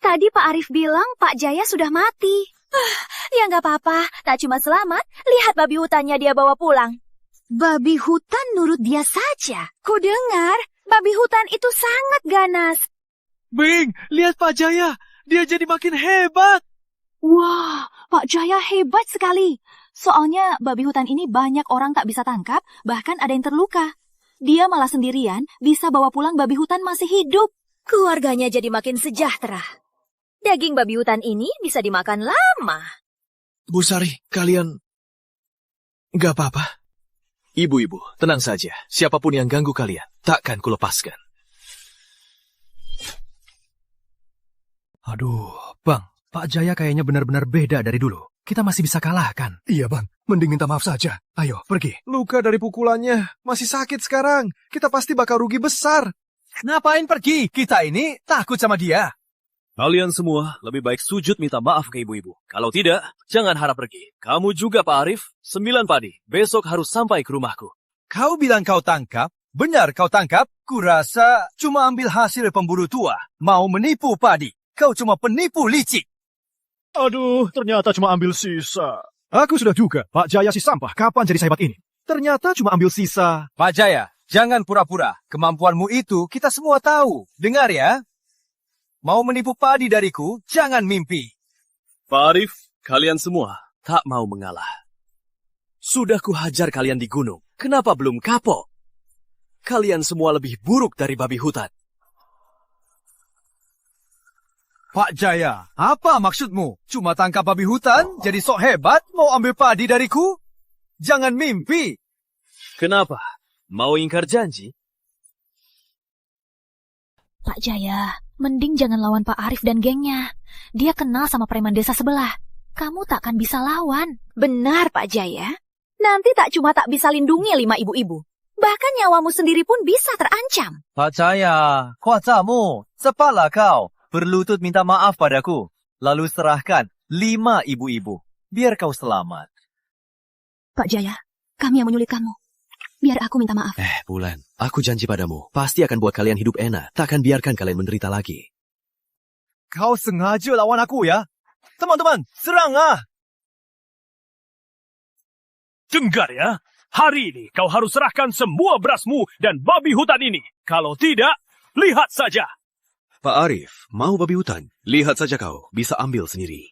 Speaker 6: Tadi Pak Arif bilang Pak Jaya sudah mati. Ya nggak apa-apa, tak cuma selamat, lihat babi hutannya dia bawa pulang. Babi hutan nurut dia saja. Ku dengar, babi hutan itu sangat ganas.
Speaker 1: Bing, lihat Pak Jaya. Dia jadi makin hebat.
Speaker 6: Wah, Pak Jaya hebat sekali. Soalnya babi hutan ini banyak orang tak bisa tangkap, bahkan ada yang terluka. Dia malah sendirian bisa bawa pulang babi hutan masih hidup. Keluarganya jadi makin sejahtera. Daging babi hutan ini bisa dimakan lama.
Speaker 1: Bu Sari, kalian nggak apa-apa? Ibu-ibu, tenang saja. Siapapun yang ganggu kalian, takkan kulepaskan.
Speaker 10: Aduh, Bang. Pak Jaya kayaknya benar-benar beda dari dulu. Kita masih bisa kalahkan. Iya, Bang. Mending minta maaf saja. Ayo, pergi.
Speaker 2: Luka dari pukulannya masih sakit sekarang. Kita pasti bakal rugi besar.
Speaker 12: Ngapain pergi? Kita ini takut sama dia.
Speaker 1: Kalian semua lebih baik sujud minta maaf ke ibu-ibu. Kalau tidak, jangan harap pergi. Kamu juga Pak Arif, 9 padi. Besok harus sampai ke rumahku.
Speaker 12: Kau bilang kau tangkap? Benar kau tangkap? Kurasa cuma ambil hasil pemburu tua. Mau menipu padi. Kau cuma penipu licik.
Speaker 11: Aduh, ternyata cuma ambil sisa. Aku sudah duga, Pak Jaya si sampah kapan jadi sehebat ini?
Speaker 2: Ternyata cuma ambil sisa.
Speaker 12: Pak Jaya, jangan pura-pura. Kemampuanmu itu kita semua tahu. Dengar ya. Mau menipu padi dariku, jangan mimpi.
Speaker 1: Pak Arif, kalian semua tak mau mengalah. Sudah kuhajar kalian di gunung. Kenapa belum kapok? Kalian semua lebih buruk dari babi hutan.
Speaker 12: Pak Jaya, apa maksudmu? Cuma tangkap babi hutan, jadi sok hebat mau ambil padi dariku? Jangan mimpi.
Speaker 1: Kenapa? Mau ingkar janji?
Speaker 6: Pak Jaya, mending jangan lawan Pak Arif dan gengnya. Dia kenal sama preman desa sebelah. Kamu takkan bisa lawan. Benar, Pak Jaya. Nanti tak cuma tak bisa lindungi 5 ibu-ibu. Bahkan nyawamu sendiri pun bisa terancam.
Speaker 8: Pak Jaya, kuasamu, cepatlah kau. Berlutut minta maaf padaku. Lalu serahkan 5 ibu-ibu. Biar kau selamat.
Speaker 6: Pak Jaya, kami yang menyulit kamu. Biar aku minta maaf.
Speaker 3: Bulan, aku janji padamu, pasti akan buat kalian hidup enak. Takkan biarkan kalian menderita lagi.
Speaker 12: Kau sengaja lawan aku ya? Teman-teman, serang ah!
Speaker 13: Dengar ya, hari ini kau harus serahkan semua berasmu dan babi hutan ini. Kalau tidak, lihat saja.
Speaker 3: Pak Arif, mau babi hutan? Lihat saja kau, bisa ambil sendiri.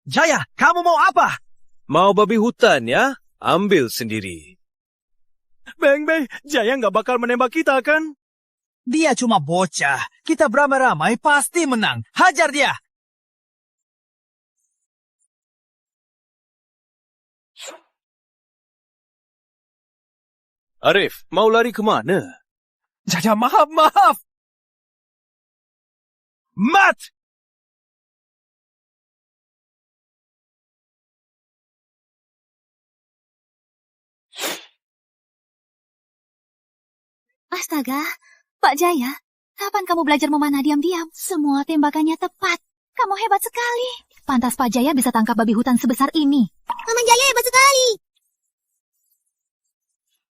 Speaker 12: Jaya, kamu mau apa?
Speaker 1: Mau babi hutan ya? Ambil sendiri.
Speaker 13: Beng, Jaya nggak bakal menembak kita kan?
Speaker 12: Dia cuma bocah. Kita beramai-ramai pasti menang. Hajar dia!
Speaker 1: Arif, mau lari kemana?
Speaker 12: Jaya, maaf! Mat!
Speaker 6: Astaga, Pak Jaya, kapan kamu belajar memanah diam-diam? Semua tembakannya tepat. Kamu hebat sekali. Pantas Pak Jaya bisa tangkap babi hutan sebesar ini.
Speaker 4: Paman Jaya hebat sekali.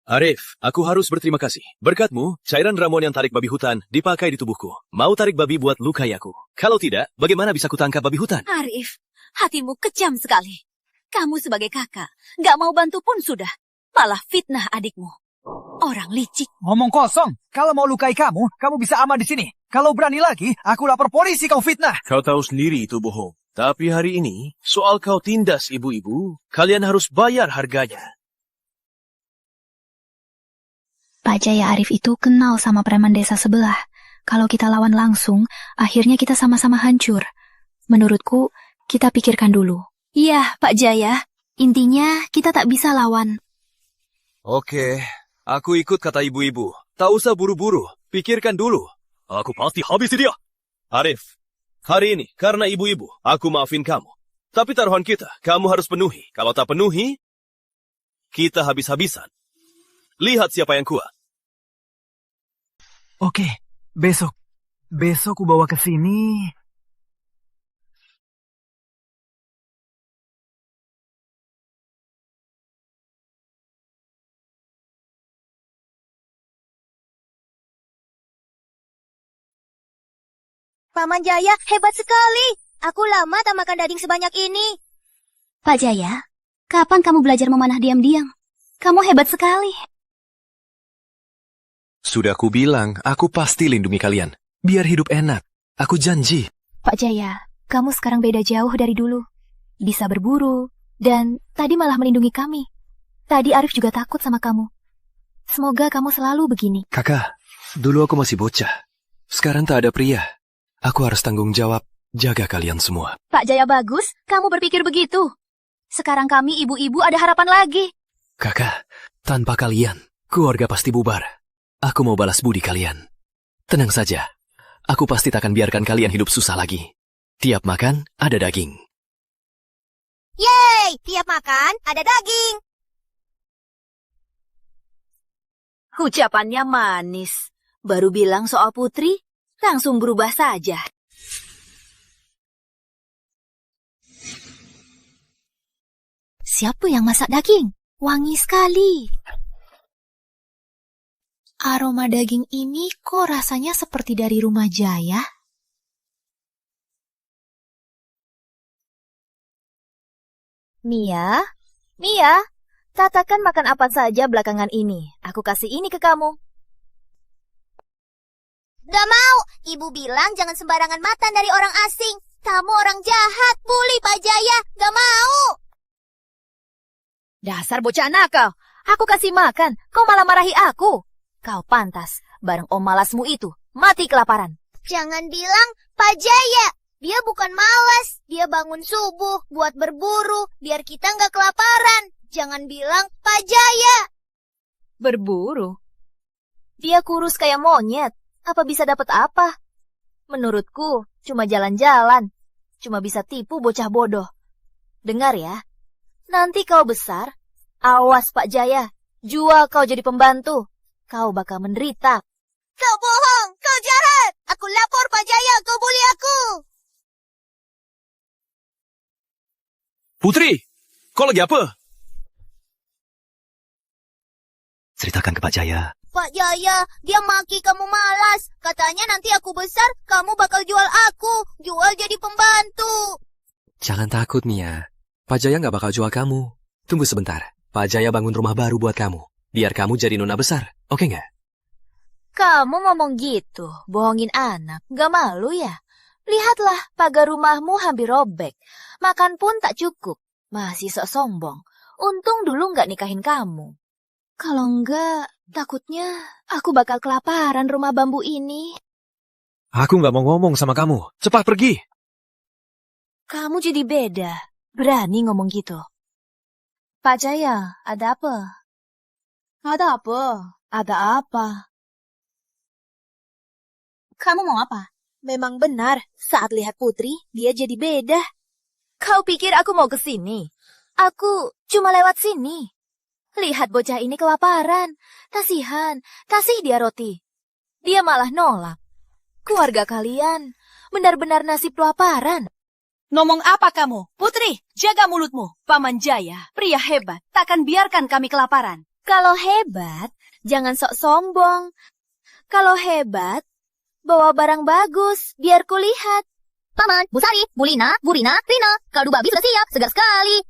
Speaker 1: Arif, aku harus berterima kasih. Berkatmu, cairan ramuan yang tarik babi hutan dipakai di tubuhku. Mau tarik babi buat lukai aku. Kalau tidak, bagaimana bisa kutangkap babi hutan?
Speaker 6: Arif, hatimu kejam sekali. Kamu sebagai kakak, gak mau bantu pun sudah. Malah fitnah adikmu.
Speaker 7: Orang licik.
Speaker 12: Ngomong kosong. Kalau mau lukai kamu, kamu bisa aman di sini. Kalau berani lagi, aku lapor polisi kau fitnah.
Speaker 1: Kau tahu sendiri itu bohong. Tapi hari ini, soal kau tindas ibu-ibu, kalian harus bayar harganya.
Speaker 7: Pak Jaya Arif itu kenal sama preman desa sebelah. Kalau kita lawan langsung, akhirnya kita sama-sama hancur. Menurutku, kita pikirkan dulu. Iya, Pak Jaya. Intinya, kita tak bisa lawan.
Speaker 1: Oke, aku ikut kata ibu-ibu. Tak usah buru-buru, pikirkan dulu. Aku pasti habisi dia. Arif, hari ini, karena ibu-ibu, aku maafin kamu. Tapi taruhan kita, kamu harus penuhi. Kalau tak penuhi, kita habis-habisan. Lihat siapa yang kuat.
Speaker 12: Oke, besok. Besok ku bawa ke sini.
Speaker 4: Paman Jaya, hebat sekali. Aku lama tak makan daging sebanyak ini.
Speaker 7: Pak Jaya, kapan kamu belajar memanah diam-diam? Kamu hebat sekali.
Speaker 3: Sudah aku bilang, aku pasti lindungi kalian. Biar hidup enak. Aku janji.
Speaker 6: Pak Jaya, kamu sekarang beda jauh dari dulu. Bisa berburu, dan tadi malah melindungi kami. Tadi Arif juga takut sama kamu. Semoga kamu selalu begini.
Speaker 3: Kakak, dulu aku masih bocah. Sekarang tak ada pria. Aku harus tanggung jawab jaga kalian semua.
Speaker 6: Pak Jaya bagus, kamu berpikir begitu. Sekarang kami ibu-ibu ada harapan lagi.
Speaker 3: Kakak, tanpa kalian, keluarga pasti bubar. Aku mau balas budi kalian. Tenang saja, aku pasti tak akan biarkan kalian hidup susah lagi. Tiap makan, ada daging.
Speaker 4: Yeay, tiap makan ada daging.
Speaker 7: Ucapannya manis. Baru bilang soal putri, langsung berubah saja.
Speaker 6: Siapa yang masak daging? Wangi sekali. Aroma daging ini kok rasanya seperti dari rumah Jaya?
Speaker 4: Mia, katakan makan apa saja belakangan ini. Aku kasih ini ke kamu. Gak mau. Ibu bilang jangan sembarangan makan dari orang asing. Kamu orang jahat, bully Pak Jaya. Gak mau.
Speaker 6: Dasar bocah nakal. Aku kasih makan, kau malah marahi aku. Kau pantas, bareng om malasmu itu, mati kelaparan.
Speaker 4: Jangan bilang Pak Jaya. Dia bukan malas. Dia bangun subuh buat berburu biar kita nggak kelaparan. Jangan bilang Pak Jaya.
Speaker 6: Berburu? Dia kurus kayak monyet. Apa bisa dapat apa? Menurutku, cuma jalan-jalan. Cuma bisa tipu bocah bodoh. Dengar ya, nanti kau besar, awas Pak Jaya, jual kau jadi pembantu. Kau bakal menderita.
Speaker 4: Kau bohong, kau jahat. Aku lapor Pak Jaya, kau bully aku.
Speaker 1: Putri, kau lagi apa?
Speaker 3: Ceritakan ke Pak Jaya.
Speaker 4: Pak Jaya, dia maki kamu malas. Katanya nanti aku besar, kamu bakal jual aku. Jual jadi pembantu.
Speaker 3: Jangan takut, Mia. Pak Jaya nggak bakal jual kamu. Tunggu sebentar. Pak Jaya bangun rumah baru buat kamu. Biar kamu jadi nona besar. Oke nggak?
Speaker 6: Kamu ngomong gitu, bohongin anak. Gak malu ya? Lihatlah, pagar rumahmu hampir robek. Makan pun tak cukup. Masih sok sombong. Untung dulu nggak nikahin kamu. Kalau enggak, takutnya aku bakal kelaparan rumah bambu ini.
Speaker 1: Aku nggak mau ngomong sama kamu. Cepat pergi.
Speaker 6: Kamu jadi beda. Berani ngomong gitu. Pak Jaya, ada apa? Ada apa? Ada apa? Kamu mau apa? Memang benar, saat lihat Putri, dia jadi beda. Kau pikir aku mau ke sini? Aku cuma lewat sini. Lihat bocah ini kelaparan. Kasihan, kasih dia roti. Dia malah nolak. Keluarga kalian benar-benar nasib kelaparan.
Speaker 7: Ngomong apa kamu? Putri, jaga mulutmu. Paman Jaya, pria hebat, takkan biarkan kami kelaparan.
Speaker 6: Kalau hebat, jangan sok sombong. Kalau hebat, bawa barang bagus, biar kulihat.
Speaker 4: Paman, Bu Sari, Bu Lina, Bu Rina, Rina, kaldu babi sudah siap, segar sekali.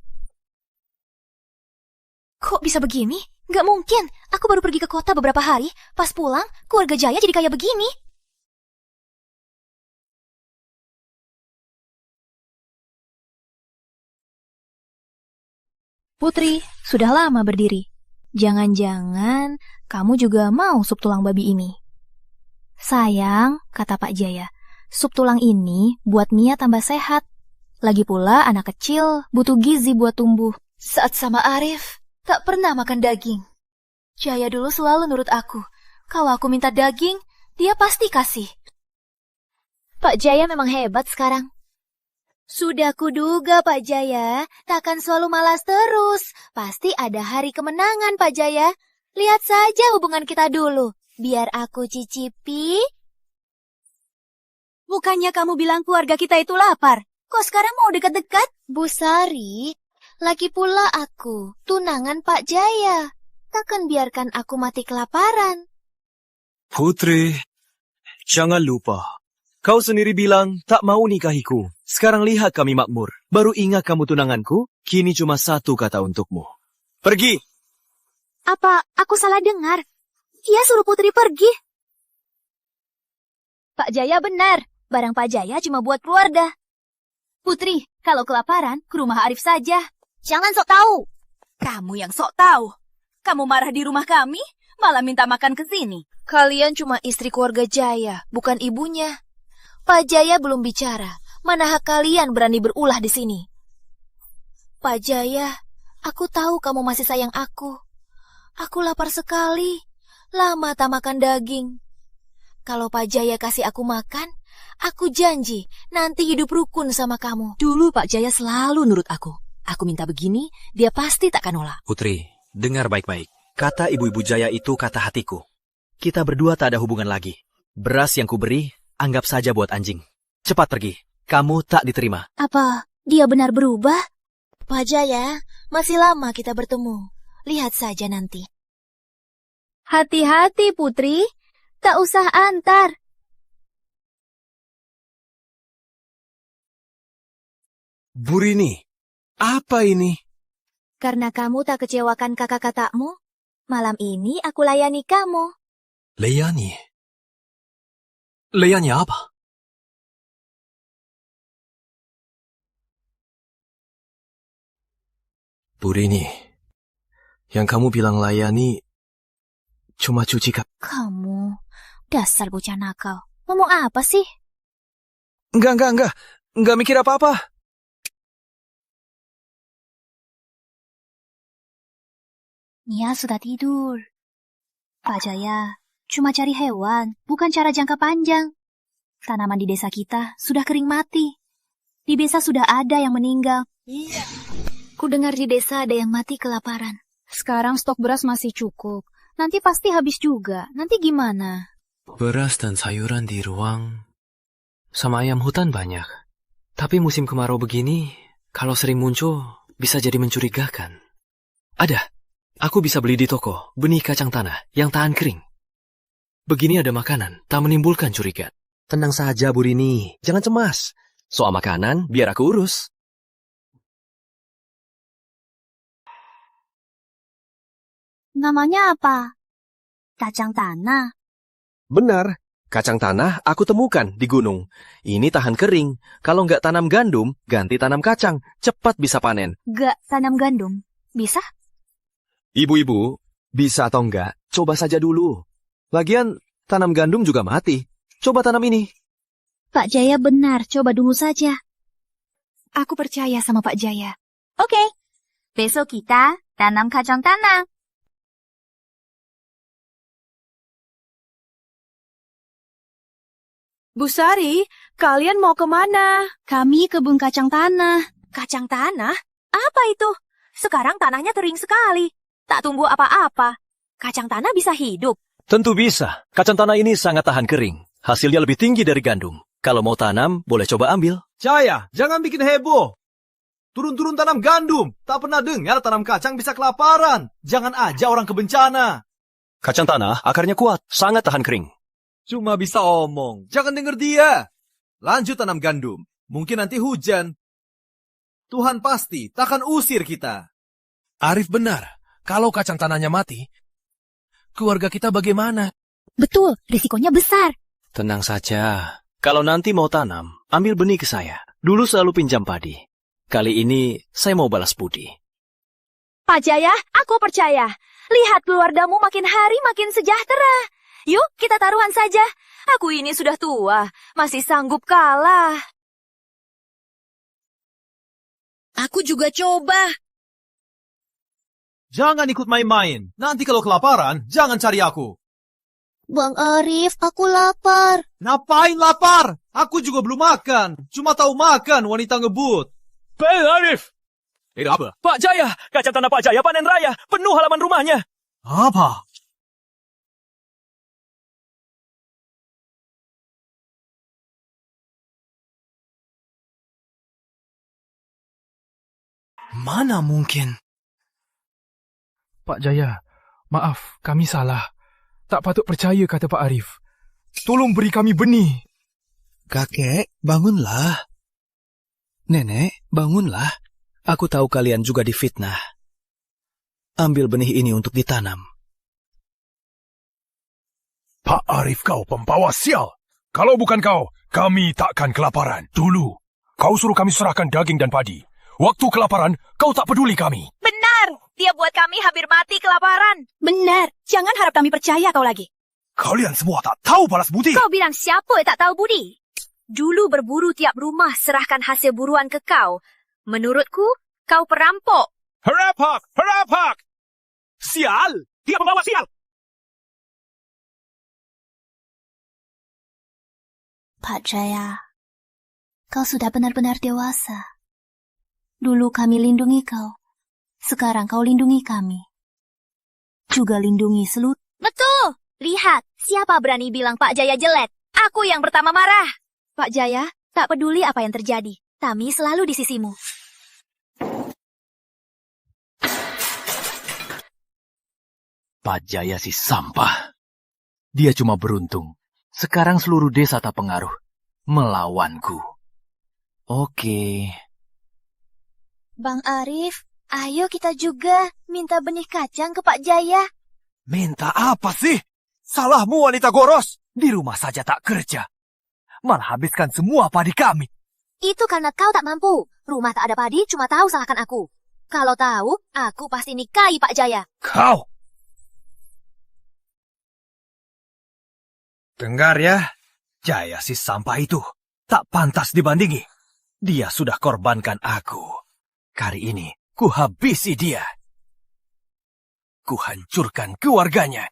Speaker 6: Kok bisa begini? Gak mungkin, aku baru pergi ke kota beberapa hari, pas pulang, keluarga Jaya jadi kayak begini. Putri, sudah lama berdiri. Jangan-jangan kamu juga mau sup tulang babi ini. Sayang, kata Pak Jaya, sup tulang ini buat Mia tambah sehat. Lagi pula anak kecil butuh gizi buat tumbuh. Saat sama Arif, tak pernah makan daging. Jaya dulu selalu nurut aku. Kalau aku minta daging, dia pasti kasih.
Speaker 4: Pak Jaya memang hebat sekarang. Sudah kuduga Pak Jaya, takkan selalu malas terus. Pasti ada hari kemenangan Pak Jaya. Lihat saja hubungan kita dulu. Biar aku cicipi.
Speaker 6: Bukannya kamu bilang keluarga kita itu lapar? Kok sekarang mau dekat-dekat?
Speaker 4: Bu Sari, lagi pula aku, tunangan Pak Jaya. Takkan biarkan aku mati kelaparan.
Speaker 1: Putri, jangan lupa. Kau sendiri bilang tak mau nikahiku. Sekarang lihat kami makmur. Baru ingat kamu tunanganku, kini cuma satu kata untukmu. Pergi!
Speaker 6: Apa aku salah dengar? Dia suruh Putri pergi.
Speaker 4: Pak Jaya benar, barang Pak Jaya cuma buat keluarga.
Speaker 6: Putri, kalau kelaparan, ke rumah Arif saja.
Speaker 4: Jangan sok tahu.
Speaker 6: Kamu yang sok tahu. Kamu marah di rumah kami, malah minta makan ke sini.
Speaker 4: Kalian cuma istri keluarga Jaya, bukan ibunya. Pak Jaya belum bicara. Mana hak kalian berani berulah di sini? Pak Jaya, aku tahu kamu masih sayang aku. Aku lapar sekali. Lama tak makan daging. Kalau Pak Jaya kasih aku makan, aku janji nanti hidup rukun sama kamu.
Speaker 3: Dulu Pak Jaya selalu nurut aku. Aku minta begini, dia pasti takkan nolak.
Speaker 1: Putri, dengar baik-baik. Kata ibu-ibu Jaya itu kata hatiku. Kita berdua tak ada hubungan lagi. Beras yang kuberi, anggap saja buat anjing. Cepat pergi. Kamu tak diterima.
Speaker 4: Apa dia benar berubah? Pak Jaya, masih lama kita bertemu. Lihat saja nanti.
Speaker 6: Hati-hati, Putri. Tak usah antar.
Speaker 1: Bu Rini, apa ini?
Speaker 4: Karena kamu tak kecewakan kakak-kakakmu, malam ini aku layani kamu.
Speaker 1: Layani? Layani apa? Bu Rini, yang kamu bilang layani cuma cuci kaki.
Speaker 6: Kamu, dasar bocah nakal. Ngomong apa sih?
Speaker 1: Enggak mikir apa-apa.
Speaker 7: Nia sudah tidur. Pak Jaya, cuma cari hewan, bukan cara jangka panjang. Tanaman di desa kita sudah kering mati. Di desa sudah ada yang meninggal.
Speaker 4: Iya.
Speaker 7: Ku dengar di desa ada yang mati kelaparan.
Speaker 6: Sekarang stok beras masih cukup. Nanti pasti habis juga. Nanti gimana?
Speaker 3: Beras dan sayuran di ruang sama ayam hutan banyak. Tapi musim kemarau begini, kalau sering muncul, bisa jadi mencurigakan. Ada. Aku bisa beli di toko benih kacang tanah yang tahan kering. Begini ada makanan, tak menimbulkan curiga. Tenang saja, Bu Rini. Jangan cemas. Soal makanan, biar aku urus.
Speaker 6: Namanya apa? Kacang tanah.
Speaker 1: Benar, kacang tanah aku temukan di gunung. Ini tahan kering. Kalau nggak tanam gandum, ganti tanam kacang. Cepat bisa panen.
Speaker 6: Gak tanam gandum. Bisa?
Speaker 1: Ibu-ibu, bisa atau enggak, coba saja dulu. Lagian, tanam gandum juga mati. Coba tanam ini.
Speaker 6: Pak Jaya benar, coba dulu saja. Aku percaya sama Pak Jaya. Oke, besok kita tanam kacang tanah.
Speaker 5: Bu Sari, kalian mau kemana?
Speaker 6: Kami kebun kacang tanah.
Speaker 5: Kacang tanah? Apa itu? Sekarang tanahnya kering sekali. Tak tumbuh apa-apa. Kacang tanah bisa hidup.
Speaker 1: Tentu bisa. Kacang tanah ini sangat tahan kering. Hasilnya lebih tinggi dari gandum. Kalau mau tanam, boleh coba ambil.
Speaker 2: Jaya, jangan bikin heboh. Turun-turun tanam gandum. Tak pernah dengar tanam kacang bisa kelaparan. Jangan aja orang kebencana.
Speaker 1: Kacang tanah akarnya kuat, sangat tahan kering.
Speaker 2: Cuma bisa omong. Jangan denger dia. Lanjut tanam gandum. Mungkin nanti hujan. Tuhan pasti takkan usir kita.
Speaker 11: Arif benar.
Speaker 10: Kalau kacang tanahnya mati, keluarga kita bagaimana?
Speaker 6: Betul, risikonya besar.
Speaker 3: Tenang saja. Kalau nanti mau tanam, ambil benih ke saya. Dulu selalu pinjam padi. Kali ini saya mau balas budi.
Speaker 5: Pak Jaya, aku percaya. Lihat keluargamu makin hari makin sejahtera. Yuk, kita taruhan saja. Aku ini sudah tua, masih sanggup kalah.
Speaker 6: Aku juga coba.
Speaker 1: Jangan ikut main-main. Nanti kalau kelaparan, jangan cari aku.
Speaker 4: Bang Arif, aku lapar.
Speaker 1: Ngapain lapar? Aku juga belum makan. Cuma tahu makan wanita ngebut.
Speaker 13: Bang Arif!
Speaker 1: Apa?
Speaker 13: Pak Jaya, kacang tanah Pak Jaya panen raya, penuh halaman rumahnya.
Speaker 1: Apa?
Speaker 3: Mana mungkin?
Speaker 10: Pak Jaya, maaf, kami salah. Tak patut percaya kata Pak Arif. Tolong beri kami benih.
Speaker 1: Kakek, bangunlah. Nenek, bangunlah. Aku tahu kalian juga difitnah. Ambil benih ini untuk ditanam.
Speaker 11: Pak Arif, kau pembawa sial. Kalau bukan kau, kami takkan kelaparan. Dulu, kau suruh kami serahkan daging dan padi. Waktu kelaparan, kau tak peduli kami.
Speaker 5: Benar, dia buat kami hampir mati kelaparan.
Speaker 6: Benar, jangan harap kami percaya kau lagi.
Speaker 11: Kalian semua tak tahu balas budi.
Speaker 5: Kau bilang siapa yang tak tahu budi? Dulu berburu tiap rumah serahkan hasil buruan ke kau. Menurutku, kau perampok.
Speaker 13: Harapak! Harapak! Sial! Dia pembawa sial!
Speaker 7: Pak Jaya, kau sudah benar-benar dewasa. Dulu kami lindungi kau. Sekarang kau lindungi kami. Juga lindungi seluruh.
Speaker 5: Betul! Lihat, siapa berani bilang Pak Jaya jelek? Aku yang pertama marah. Pak Jaya, tak peduli apa yang terjadi. Kami selalu di sisimu.
Speaker 9: Pak Jaya si sampah. Dia cuma beruntung. Sekarang seluruh desa tak pengaruh. Melawanku.
Speaker 3: Oke.
Speaker 4: Bang Arif, ayo kita juga minta benih kacang ke Pak Jaya.
Speaker 12: Minta apa sih? Salahmu wanita goros. Di rumah saja tak kerja. Malah habiskan semua padi kami.
Speaker 4: Itu karena kau tak mampu. Rumah tak ada padi, cuma tahu salahkan aku. Kalau tahu, aku pasti nikahi Pak Jaya.
Speaker 12: Kau! Dengar ya, Jaya si sampah itu tak pantas dibandingi. Dia sudah korbankan aku. Kali ini, ku habisi dia. Ku hancurkan keluarganya.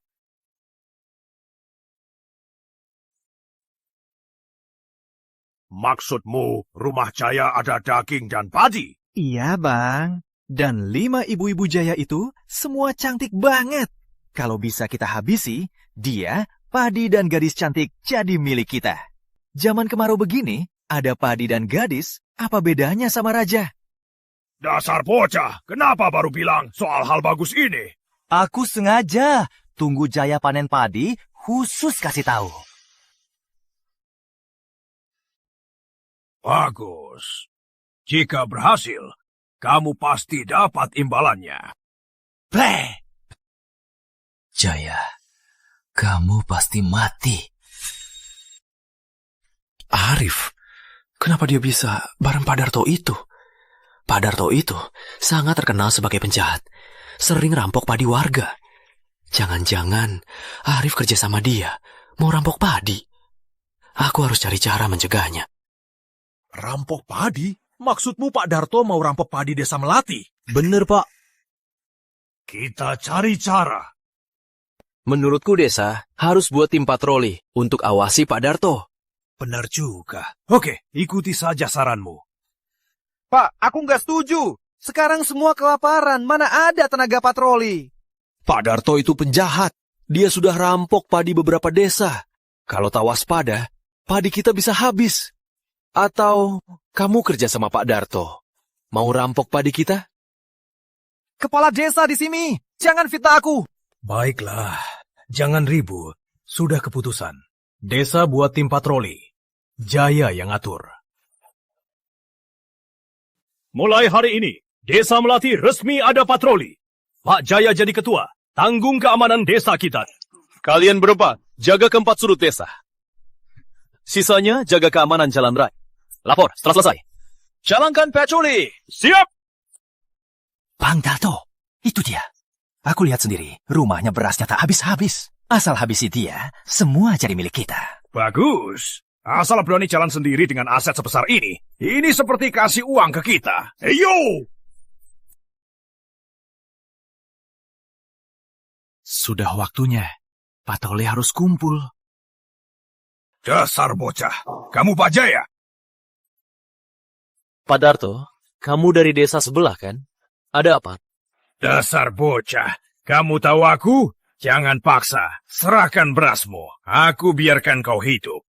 Speaker 11: Maksudmu, rumah Jaya ada daging dan padi?
Speaker 2: Iya, Bang. Dan 5 ibu-ibu Jaya itu semua cantik banget. Kalau bisa kita habisi, dia, padi dan gadis cantik jadi milik kita. Zaman kemarau begini, ada padi dan gadis, apa bedanya sama raja?
Speaker 11: Dasar bocah, kenapa baru bilang soal hal bagus ini?
Speaker 12: Aku sengaja tunggu Jaya panen padi, khusus kasih tahu.
Speaker 11: Bagus. Jika berhasil, kamu pasti dapat imbalannya.
Speaker 12: Bleh!
Speaker 9: Jaya, kamu pasti mati.
Speaker 3: Arif, kenapa dia bisa bareng Pak Darto itu? Pak Darto itu sangat terkenal sebagai penjahat. Sering rampok padi warga. Jangan-jangan Arif kerja sama dia, mau rampok padi. Aku harus cari cara mencegahnya.
Speaker 2: Rampok padi? Maksudmu Pak Darto mau rampok padi desa Melati?
Speaker 1: Bener, Pak.
Speaker 11: Kita cari cara.
Speaker 3: Menurutku desa harus buat tim patroli untuk awasi Pak Darto.
Speaker 11: Benar juga. Oke, ikuti saja saranmu.
Speaker 2: Pak, aku nggak setuju. Sekarang semua kelaparan, mana ada tenaga patroli?
Speaker 1: Pak Darto itu penjahat. Dia sudah rampok padi beberapa desa. Kalau tak waspada, padi kita bisa habis. Atau kamu kerja sama Pak Darto? Mau rampok padi kita?
Speaker 2: Kepala desa di sini, jangan fitnah aku.
Speaker 11: Baiklah, jangan ribut. Sudah keputusan. Desa buat tim patroli. Jaya yang atur.
Speaker 13: Mulai hari ini, Desa Melati resmi ada patroli. Pak Jaya jadi ketua. Tanggung keamanan desa kita.
Speaker 1: Kalian berempat, jaga keempat sudut desa. Sisanya, jaga keamanan jalan raya. Lapor setelah selesai. Jalankan patroli.
Speaker 13: Siap!
Speaker 9: Bang Darto, itu dia. Aku lihat sendiri, rumahnya berasnya tak habis-habis. Asal habisi dia, semua jadi milik kita.
Speaker 13: Bagus. Asal berani jalan sendiri dengan aset sebesar ini. Ini seperti kasih uang ke kita. Yo!
Speaker 9: Sudah waktunya. Patroli harus kumpul.
Speaker 13: Dasar bocah. Kamu Pak Jaya?
Speaker 1: Pak Darto, kamu dari desa sebelah kan? Ada apa?
Speaker 13: Dasar bocah. Kamu tahu aku? Jangan paksa. Serahkan berasmu. Aku biarkan kau hidup.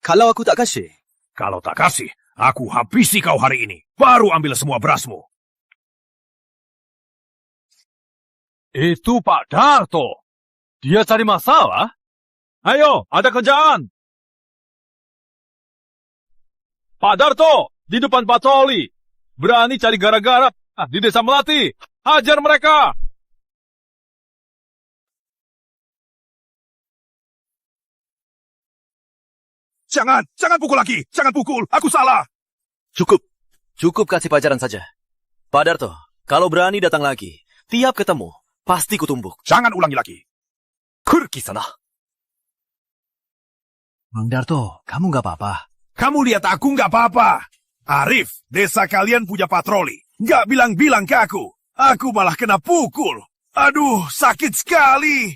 Speaker 1: Kalau aku tak kasih?
Speaker 13: Kalau tak kasih, aku habisi kau hari ini. Baru ambil semua berasmu.
Speaker 10: Itu Pak Darto. Dia cari masalah? Ayo, ada kerjaan. Pak Darto, di depan patroli. Berani cari gara-gara di desa Melati. Hajar mereka.
Speaker 13: Jangan pukul lagi. Jangan pukul. Aku salah.
Speaker 1: Cukup kasih pelajaran saja. Pak Darto, kalau berani datang lagi, tiap ketemu, pasti kutumbuk.
Speaker 13: Jangan ulangi lagi.
Speaker 1: Pergi sana.
Speaker 9: Bang Darto, kamu gak apa-apa.
Speaker 13: Kamu lihat aku nggak apa-apa. Arif, desa kalian punya patroli. Nggak bilang-bilang ke aku. Aku malah kena pukul. Aduh, sakit sekali.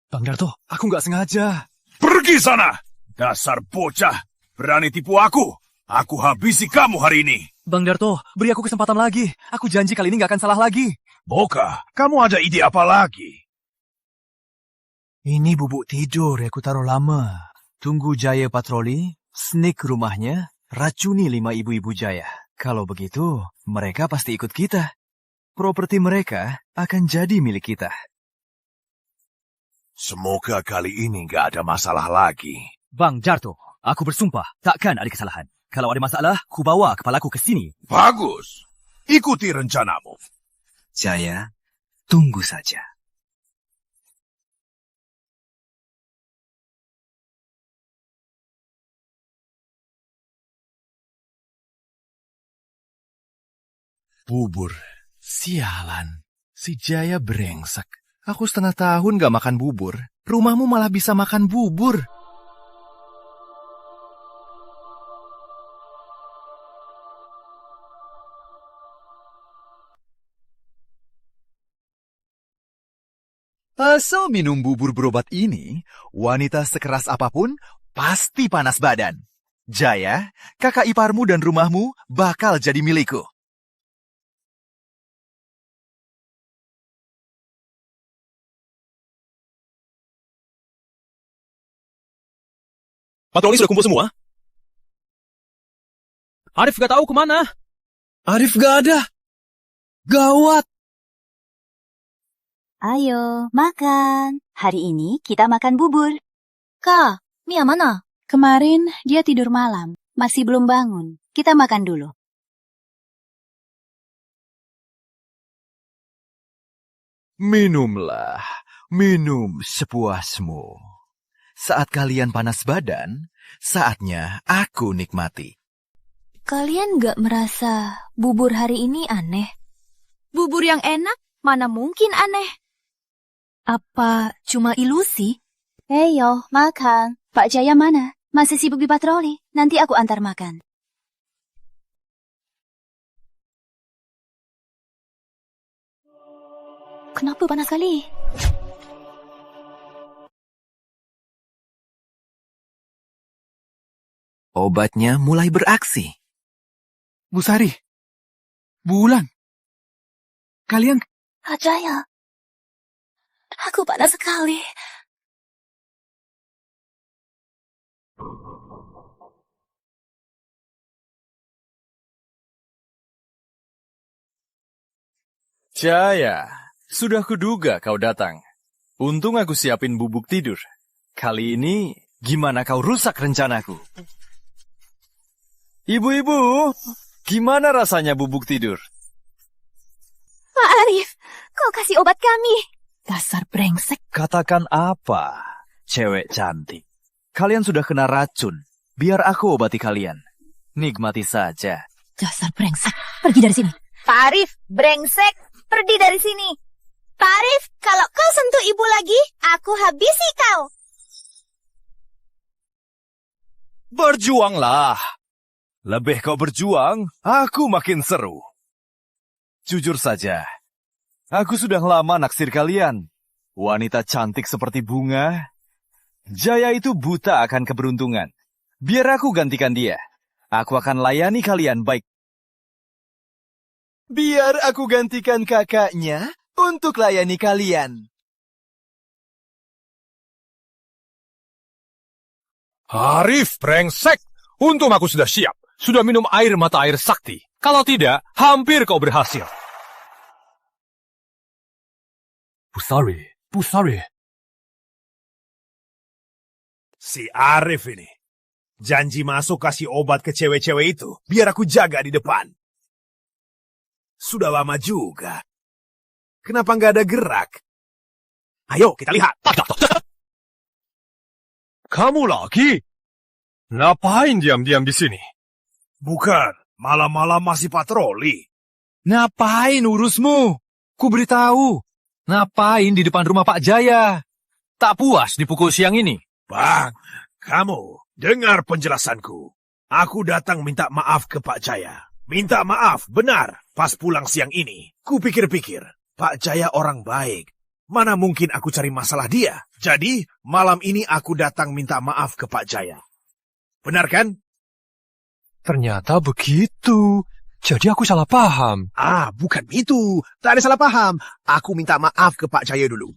Speaker 9: Bang Darto, aku gak sengaja.
Speaker 13: Pergi sana. Dasar bocah. Berani tipu aku. Aku habisi kamu hari ini.
Speaker 9: Bang Darto, beri aku kesempatan lagi. Aku janji kali ini gak akan salah lagi.
Speaker 13: Boka, kamu ada ide apa lagi?
Speaker 9: Ini bubuk tidur yang aku taruh lama. Tunggu Jaya patroli, sneak rumahnya, racuni 5 ibu-ibu Jaya. Kalau begitu, mereka pasti ikut kita. Properti mereka akan jadi milik kita.
Speaker 13: Semoga kali ini nggak ada masalah lagi.
Speaker 9: Bang Darto, aku bersumpah takkan ada kesalahan. Kalau ada masalah, ku bawa kepalaku ke sini.
Speaker 13: Bagus. Ikuti rencanamu.
Speaker 9: Jaya, tunggu saja.
Speaker 11: Bubur. Sialan. Si Jaya brengsek. Aku setengah tahun gak makan bubur. Rumahmu malah bisa makan bubur.
Speaker 14: Asal minum bubur berobat ini, wanita sekeras apapun pasti panas badan. Jaya, kakak iparmu dan rumahmu bakal jadi milikku.
Speaker 1: Patroli sudah kumpul semua? Arif gak tahu kemana. Arif gak ada. Gawat.
Speaker 15: Ayo, makan. Hari ini kita makan bubur.
Speaker 4: Kak, Mia mana?
Speaker 15: Kemarin dia tidur malam, masih belum bangun. Kita makan dulu.
Speaker 14: Minumlah, minum sepuasmu. Saat kalian panas badan, saatnya aku nikmati.
Speaker 4: Kalian gak merasa bubur hari ini aneh?
Speaker 5: Bubur yang enak mana mungkin aneh?
Speaker 6: Apa cuma ilusi?
Speaker 15: Heyo, makan. Pak Jaya mana? Masih sibuk di patroli. Nanti aku antar makan.
Speaker 4: Kenapa panas sekali?
Speaker 14: Obatnya mulai beraksi.
Speaker 12: Bu Sari, Bu Wulan, kalian...
Speaker 4: Pak Jaya, aku panas sekali.
Speaker 8: Jaya, sudah kuduga kau datang. Untung aku siapin bubuk tidur. Kali ini, gimana kau rusak rencanaku? Ibu-ibu, gimana rasanya bubuk tidur?
Speaker 5: Pak Arif, kok kau kasih obat kami.
Speaker 6: Dasar brengsek.
Speaker 14: Katakan apa, cewek cantik? Kalian sudah kena racun. Biar aku obati kalian. Nikmati saja.
Speaker 6: Dasar brengsek. Pergi dari sini.
Speaker 4: Pak Arif, brengsek, pergi dari sini. Pak Arif, kalau kau sentuh ibu lagi, aku habisi kau.
Speaker 13: Berjuanglah. Lebih kau berjuang, aku makin seru.
Speaker 14: Jujur saja, aku sudah lama naksir kalian. Wanita cantik seperti bunga. Jaya itu buta akan keberuntungan. Biar aku gantikan dia. Aku akan layani kalian baik.
Speaker 2: Biar aku gantikan kakaknya untuk layani kalian.
Speaker 10: Arif, brengsek. Untung aku sudah siap. Sudah minum air mata air sakti. Kalau tidak, hampir kau berhasil. Pusari.
Speaker 13: Si Arif ini. Janji masuk kasih obat ke cewek-cewek itu. Biar aku jaga di depan. Sudah lama juga. Kenapa nggak ada gerak? Ayo, kita lihat.
Speaker 10: Kamu lagi? Ngapain diam-diam di sini?
Speaker 13: Bukan, malam-malam masih patroli.
Speaker 12: Ngapain urusmu? Ku beritahu. Ngapain di depan rumah Pak Jaya? Tak puas dipukul siang ini?
Speaker 13: Bang, kamu dengar penjelasanku. Aku datang minta maaf ke Pak Jaya. Minta maaf, benar. Pas pulang siang ini, ku pikir-pikir, Pak Jaya orang baik. Mana mungkin aku cari masalah dia. Jadi, malam ini aku datang minta maaf ke Pak Jaya. Benar kan?
Speaker 10: Ternyata begitu. Jadi aku salah paham.
Speaker 2: Bukan itu. Tak ada salah paham. Aku minta maaf ke Pak Jaya dulu.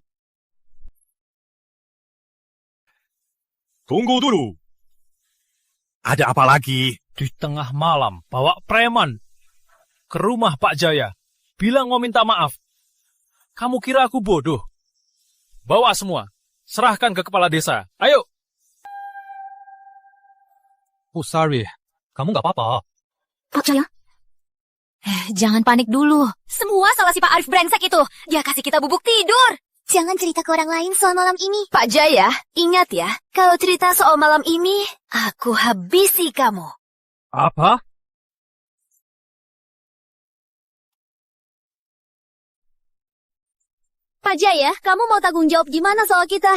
Speaker 10: Tunggu dulu.
Speaker 13: Ada apa lagi?
Speaker 10: Di tengah malam, bawa preman ke rumah Pak Jaya. Bilang mau minta maaf. Kamu kira aku bodoh? Bawa semua. Serahkan ke kepala desa. Ayo. Pusari, kamu nggak apa-apa.
Speaker 6: Pak Jaya. Jangan panik dulu.
Speaker 5: Semua salah si Pak Arif brengsek itu. Dia kasih kita bubuk tidur.
Speaker 4: Jangan cerita ke orang lain soal malam ini.
Speaker 5: Pak Jaya, ingat ya, kalau cerita soal malam ini, aku habisi kamu.
Speaker 10: Apa?
Speaker 5: Pak Jaya, kamu mau tanggung jawab gimana soal kita?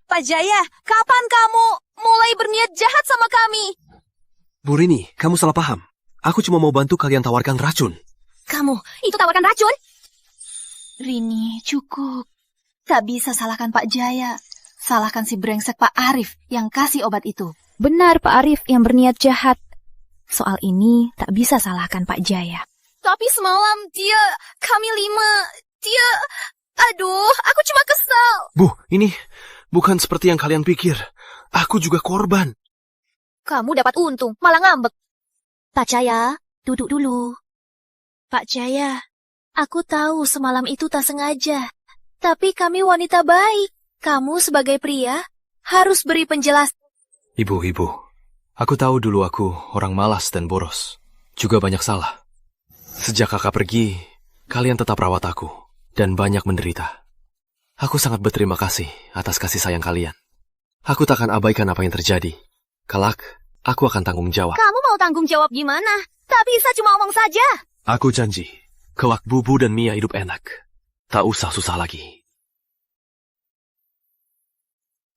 Speaker 5: Pak Jaya, kapan kamu mulai berniat jahat sama kami?
Speaker 3: Bu Rini, kamu salah paham. Aku cuma mau bantu kalian tawarkan racun.
Speaker 5: Kamu, itu tawarkan racun?
Speaker 6: Rini, cukup. Tak bisa salahkan Pak Jaya. Salahkan si brengsek Pak Arif yang kasih obat itu. Benar Pak Arif yang berniat jahat. Soal ini tak bisa salahkan Pak Jaya.
Speaker 5: Tapi semalam kami 5, aduh, aku cuma kesal.
Speaker 3: Bu, ini bukan seperti yang kalian pikir. Aku juga korban.
Speaker 5: Kamu dapat untung, malah ngambek.
Speaker 6: Pak Jaya, duduk dulu. Pak Jaya, aku tahu semalam itu tak sengaja. Tapi kami wanita baik. Kamu sebagai pria harus beri penjelasan.
Speaker 3: Ibu, aku tahu dulu aku orang malas dan boros. Juga banyak salah. Sejak kakak pergi, kalian tetap rawat aku. Dan banyak menderita. Aku sangat berterima kasih atas kasih sayang kalian. Aku takkan abaikan apa yang terjadi. Kelak, aku akan tanggung jawab.
Speaker 5: Kamu mau tanggung jawab gimana? Tak bisa cuma omong saja.
Speaker 3: Aku janji, kelak Bubu dan Mia hidup enak. Tak usah susah lagi.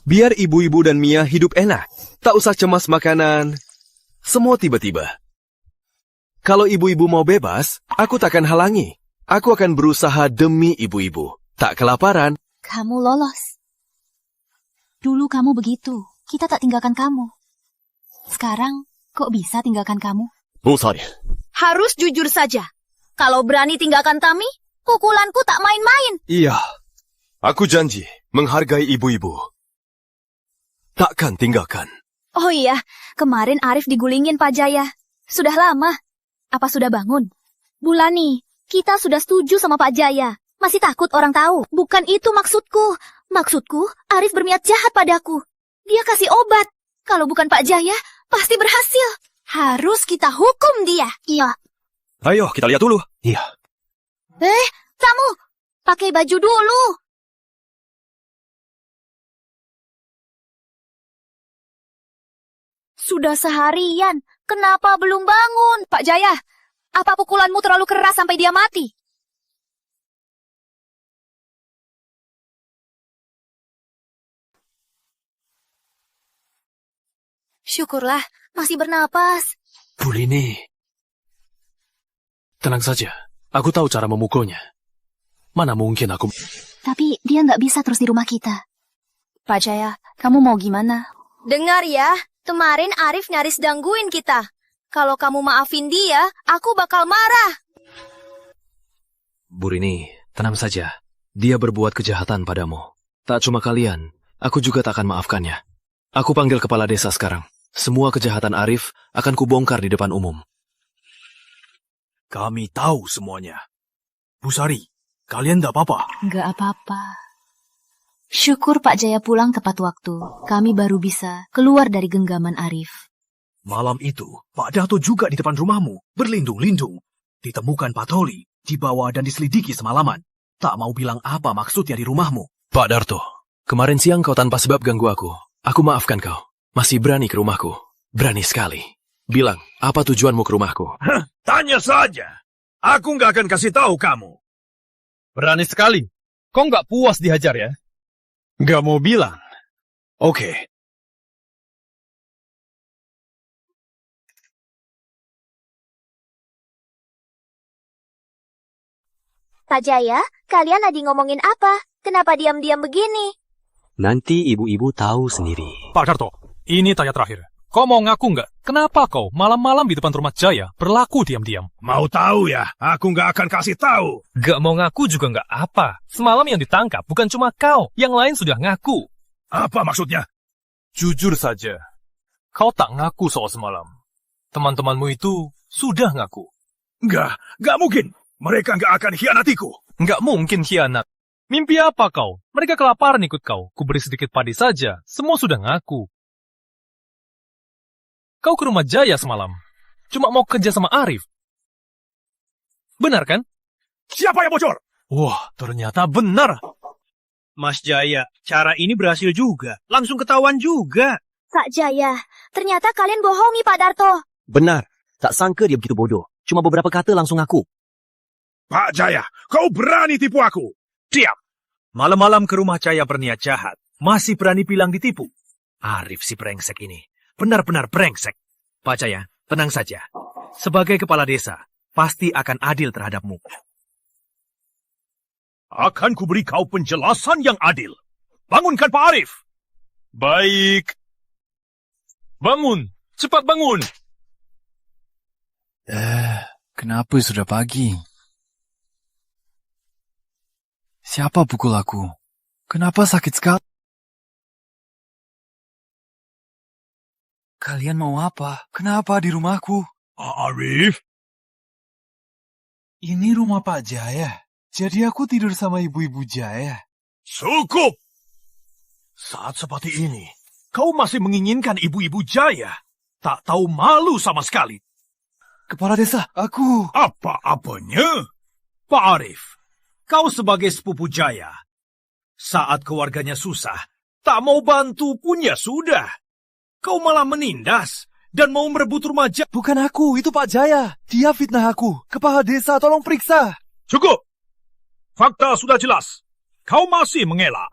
Speaker 3: Biar ibu-ibu dan Mia hidup enak. Tak usah cemas makanan. Semua tiba-tiba. Kalau ibu-ibu mau bebas, aku takkan halangi. Aku akan berusaha demi ibu-ibu. Tak kelaparan.
Speaker 15: Kamu lolos. Dulu kamu begitu. Kita tak tinggalkan kamu. Sekarang, kok bisa tinggalkan kamu?
Speaker 3: Pusari.
Speaker 5: Harus jujur saja. Kalau berani tinggalkan kami, pukulanku tak main-main.
Speaker 3: Iya. Aku janji menghargai ibu-ibu. Takkan tinggalkan.
Speaker 5: Oh iya, kemarin Arif digulingin Pak Jaya. Sudah lama. Apa sudah bangun? Bulani, kita sudah setuju sama Pak Jaya. Masih takut orang tahu. Bukan itu maksudku. Maksudku, Arif berniat jahat padaku. Dia kasih obat. Kalau bukan Pak Jaya, pasti berhasil. Harus kita hukum dia.
Speaker 3: Iya. Ayo, kita lihat dulu.
Speaker 11: Iya.
Speaker 5: Kamu pakai baju dulu. Sudah seharian, kenapa belum bangun?
Speaker 6: Pak Jaya, apa pukulanmu terlalu keras sampai dia mati?
Speaker 5: Syukurlah, masih bernapas.
Speaker 1: Bulini. Tenang saja, aku tahu cara memukulnya. Mana mungkin aku...
Speaker 15: Tapi dia nggak bisa terus di rumah kita.
Speaker 7: Pak Jaya, kamu mau gimana?
Speaker 5: Dengar ya, kemarin Arif nyaris gangguin kita. Kalau kamu maafin dia, aku bakal marah.
Speaker 3: Burini, tenang saja. Dia berbuat kejahatan padamu. Tak cuma kalian, aku juga tak akan maafkannya. Aku panggil kepala desa sekarang. Semua kejahatan Arif akan kubongkar di depan umum.
Speaker 13: Kami tahu semuanya. Bu Sari, kalian tidak apa-apa?
Speaker 15: Nggak apa-apa. Syukur Pak Jaya pulang tepat waktu. Kami baru bisa keluar dari genggaman Arif.
Speaker 13: Malam itu, Pak Dato juga di depan rumahmu, berlindung-lindung. Ditemukan patroli, dibawa dan diselidiki semalaman. Tak mau bilang apa maksudnya di rumahmu.
Speaker 3: Pak Darto, kemarin siang kau tanpa sebab ganggu aku. Aku maafkan kau. Masih berani ke rumahku. Berani sekali. Bilang, apa tujuanmu ke rumahku?
Speaker 13: Tanya saja. Aku nggak akan kasih tahu kamu.
Speaker 10: Berani sekali. Kau nggak puas dihajar ya? Nggak mau bilang. Oke.
Speaker 4: Pak Jaya, kalian lagi ngomongin apa? Kenapa diam-diam begini?
Speaker 3: Nanti ibu-ibu tahu sendiri.
Speaker 10: Pak Darto, ini tanya terakhir. Kau mau ngaku nggak? Kenapa kau malam-malam di depan rumah Jaya berlaku diam-diam?
Speaker 13: Mau tahu ya? Aku nggak akan kasih tahu.
Speaker 10: Nggak mau ngaku juga nggak apa. Semalam yang ditangkap bukan cuma kau, yang lain sudah ngaku.
Speaker 13: Apa maksudnya?
Speaker 10: Jujur saja, kau tak ngaku soal semalam. Teman-temanmu itu sudah ngaku.
Speaker 13: Nggak mungkin. Mereka nggak akan hianatiku.
Speaker 10: Nggak mungkin hianat. Mimpi apa kau? Mereka kelaparan ikut kau. Kuberi sedikit padi saja. Semua sudah ngaku. Kau ke rumah Jaya semalam. Cuma mau kerja sama Arif. Benar kan?
Speaker 13: Siapa yang bocor?
Speaker 10: Wah, ternyata benar.
Speaker 16: Mas Jaya, cara ini berhasil juga. Langsung ketahuan juga.
Speaker 4: Pak Jaya, ternyata kalian bohongi Pak Darto.
Speaker 17: Benar. Tak sangka dia begitu bodoh. Cuma beberapa kata langsung ngaku.
Speaker 13: Pak Jaya, kau berani tipu aku. Diam.
Speaker 16: Malam-malam ke rumah Jaya berniat jahat. Masih berani bilang ditipu. Arif si brengsek ini. Benar-benar brengsek. Pak Jaya, tenang saja. Sebagai kepala desa, pasti akan adil terhadapmu.
Speaker 13: Akan kuberi kau penjelasan yang adil. Bangunkan Pak Arif.
Speaker 10: Baik. Bangun. Cepat bangun.
Speaker 9: Kenapa sudah pagi? Siapa pukul aku? Kenapa sakit sekali? Kalian mau apa? Kenapa di rumahku?
Speaker 13: Arif?
Speaker 9: Ini rumah Pak Jaya. Jadi aku tidur sama ibu-ibu Jaya.
Speaker 13: Cukup! Saat seperti ini, kau masih menginginkan ibu-ibu Jaya. Tak tahu malu sama sekali.
Speaker 9: Kepala desa, aku...
Speaker 13: Apa-apanya?
Speaker 16: Pak Arif, kau sebagai sepupu Jaya. Saat keluarganya susah, tak mau bantu pun ya sudah. Kau malah menindas dan mau merebut rumah Jaya.
Speaker 9: Bukan aku, itu Pak Jaya. Dia fitnah aku. Kepala desa, tolong periksa.
Speaker 13: Cukup! Fakta sudah jelas. Kau masih mengelak.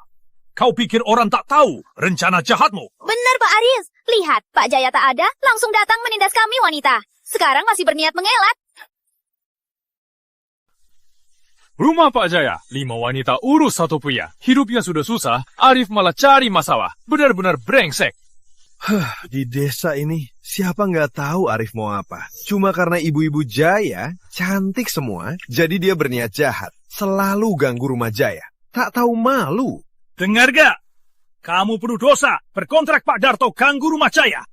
Speaker 13: Kau pikir orang tak tahu rencana jahatmu?
Speaker 5: Benar Pak Aris. Lihat, Pak Jaya tak ada, langsung datang menindas kami wanita. Sekarang masih berniat mengelak.
Speaker 10: Rumah Pak Jaya, 5 wanita urus 1 pria. Hidupnya sudah susah, Arif malah cari masalah. Benar-benar brengsek.
Speaker 2: Di desa ini, siapa nggak tahu Arif mau apa? Cuma karena ibu-ibu Jaya cantik semua, jadi dia berniat jahat. Selalu ganggu rumah Jaya. Tak tahu malu.
Speaker 13: Dengar gak? Kamu penuh dosa berkontrak Pak Darto ganggu rumah Jaya.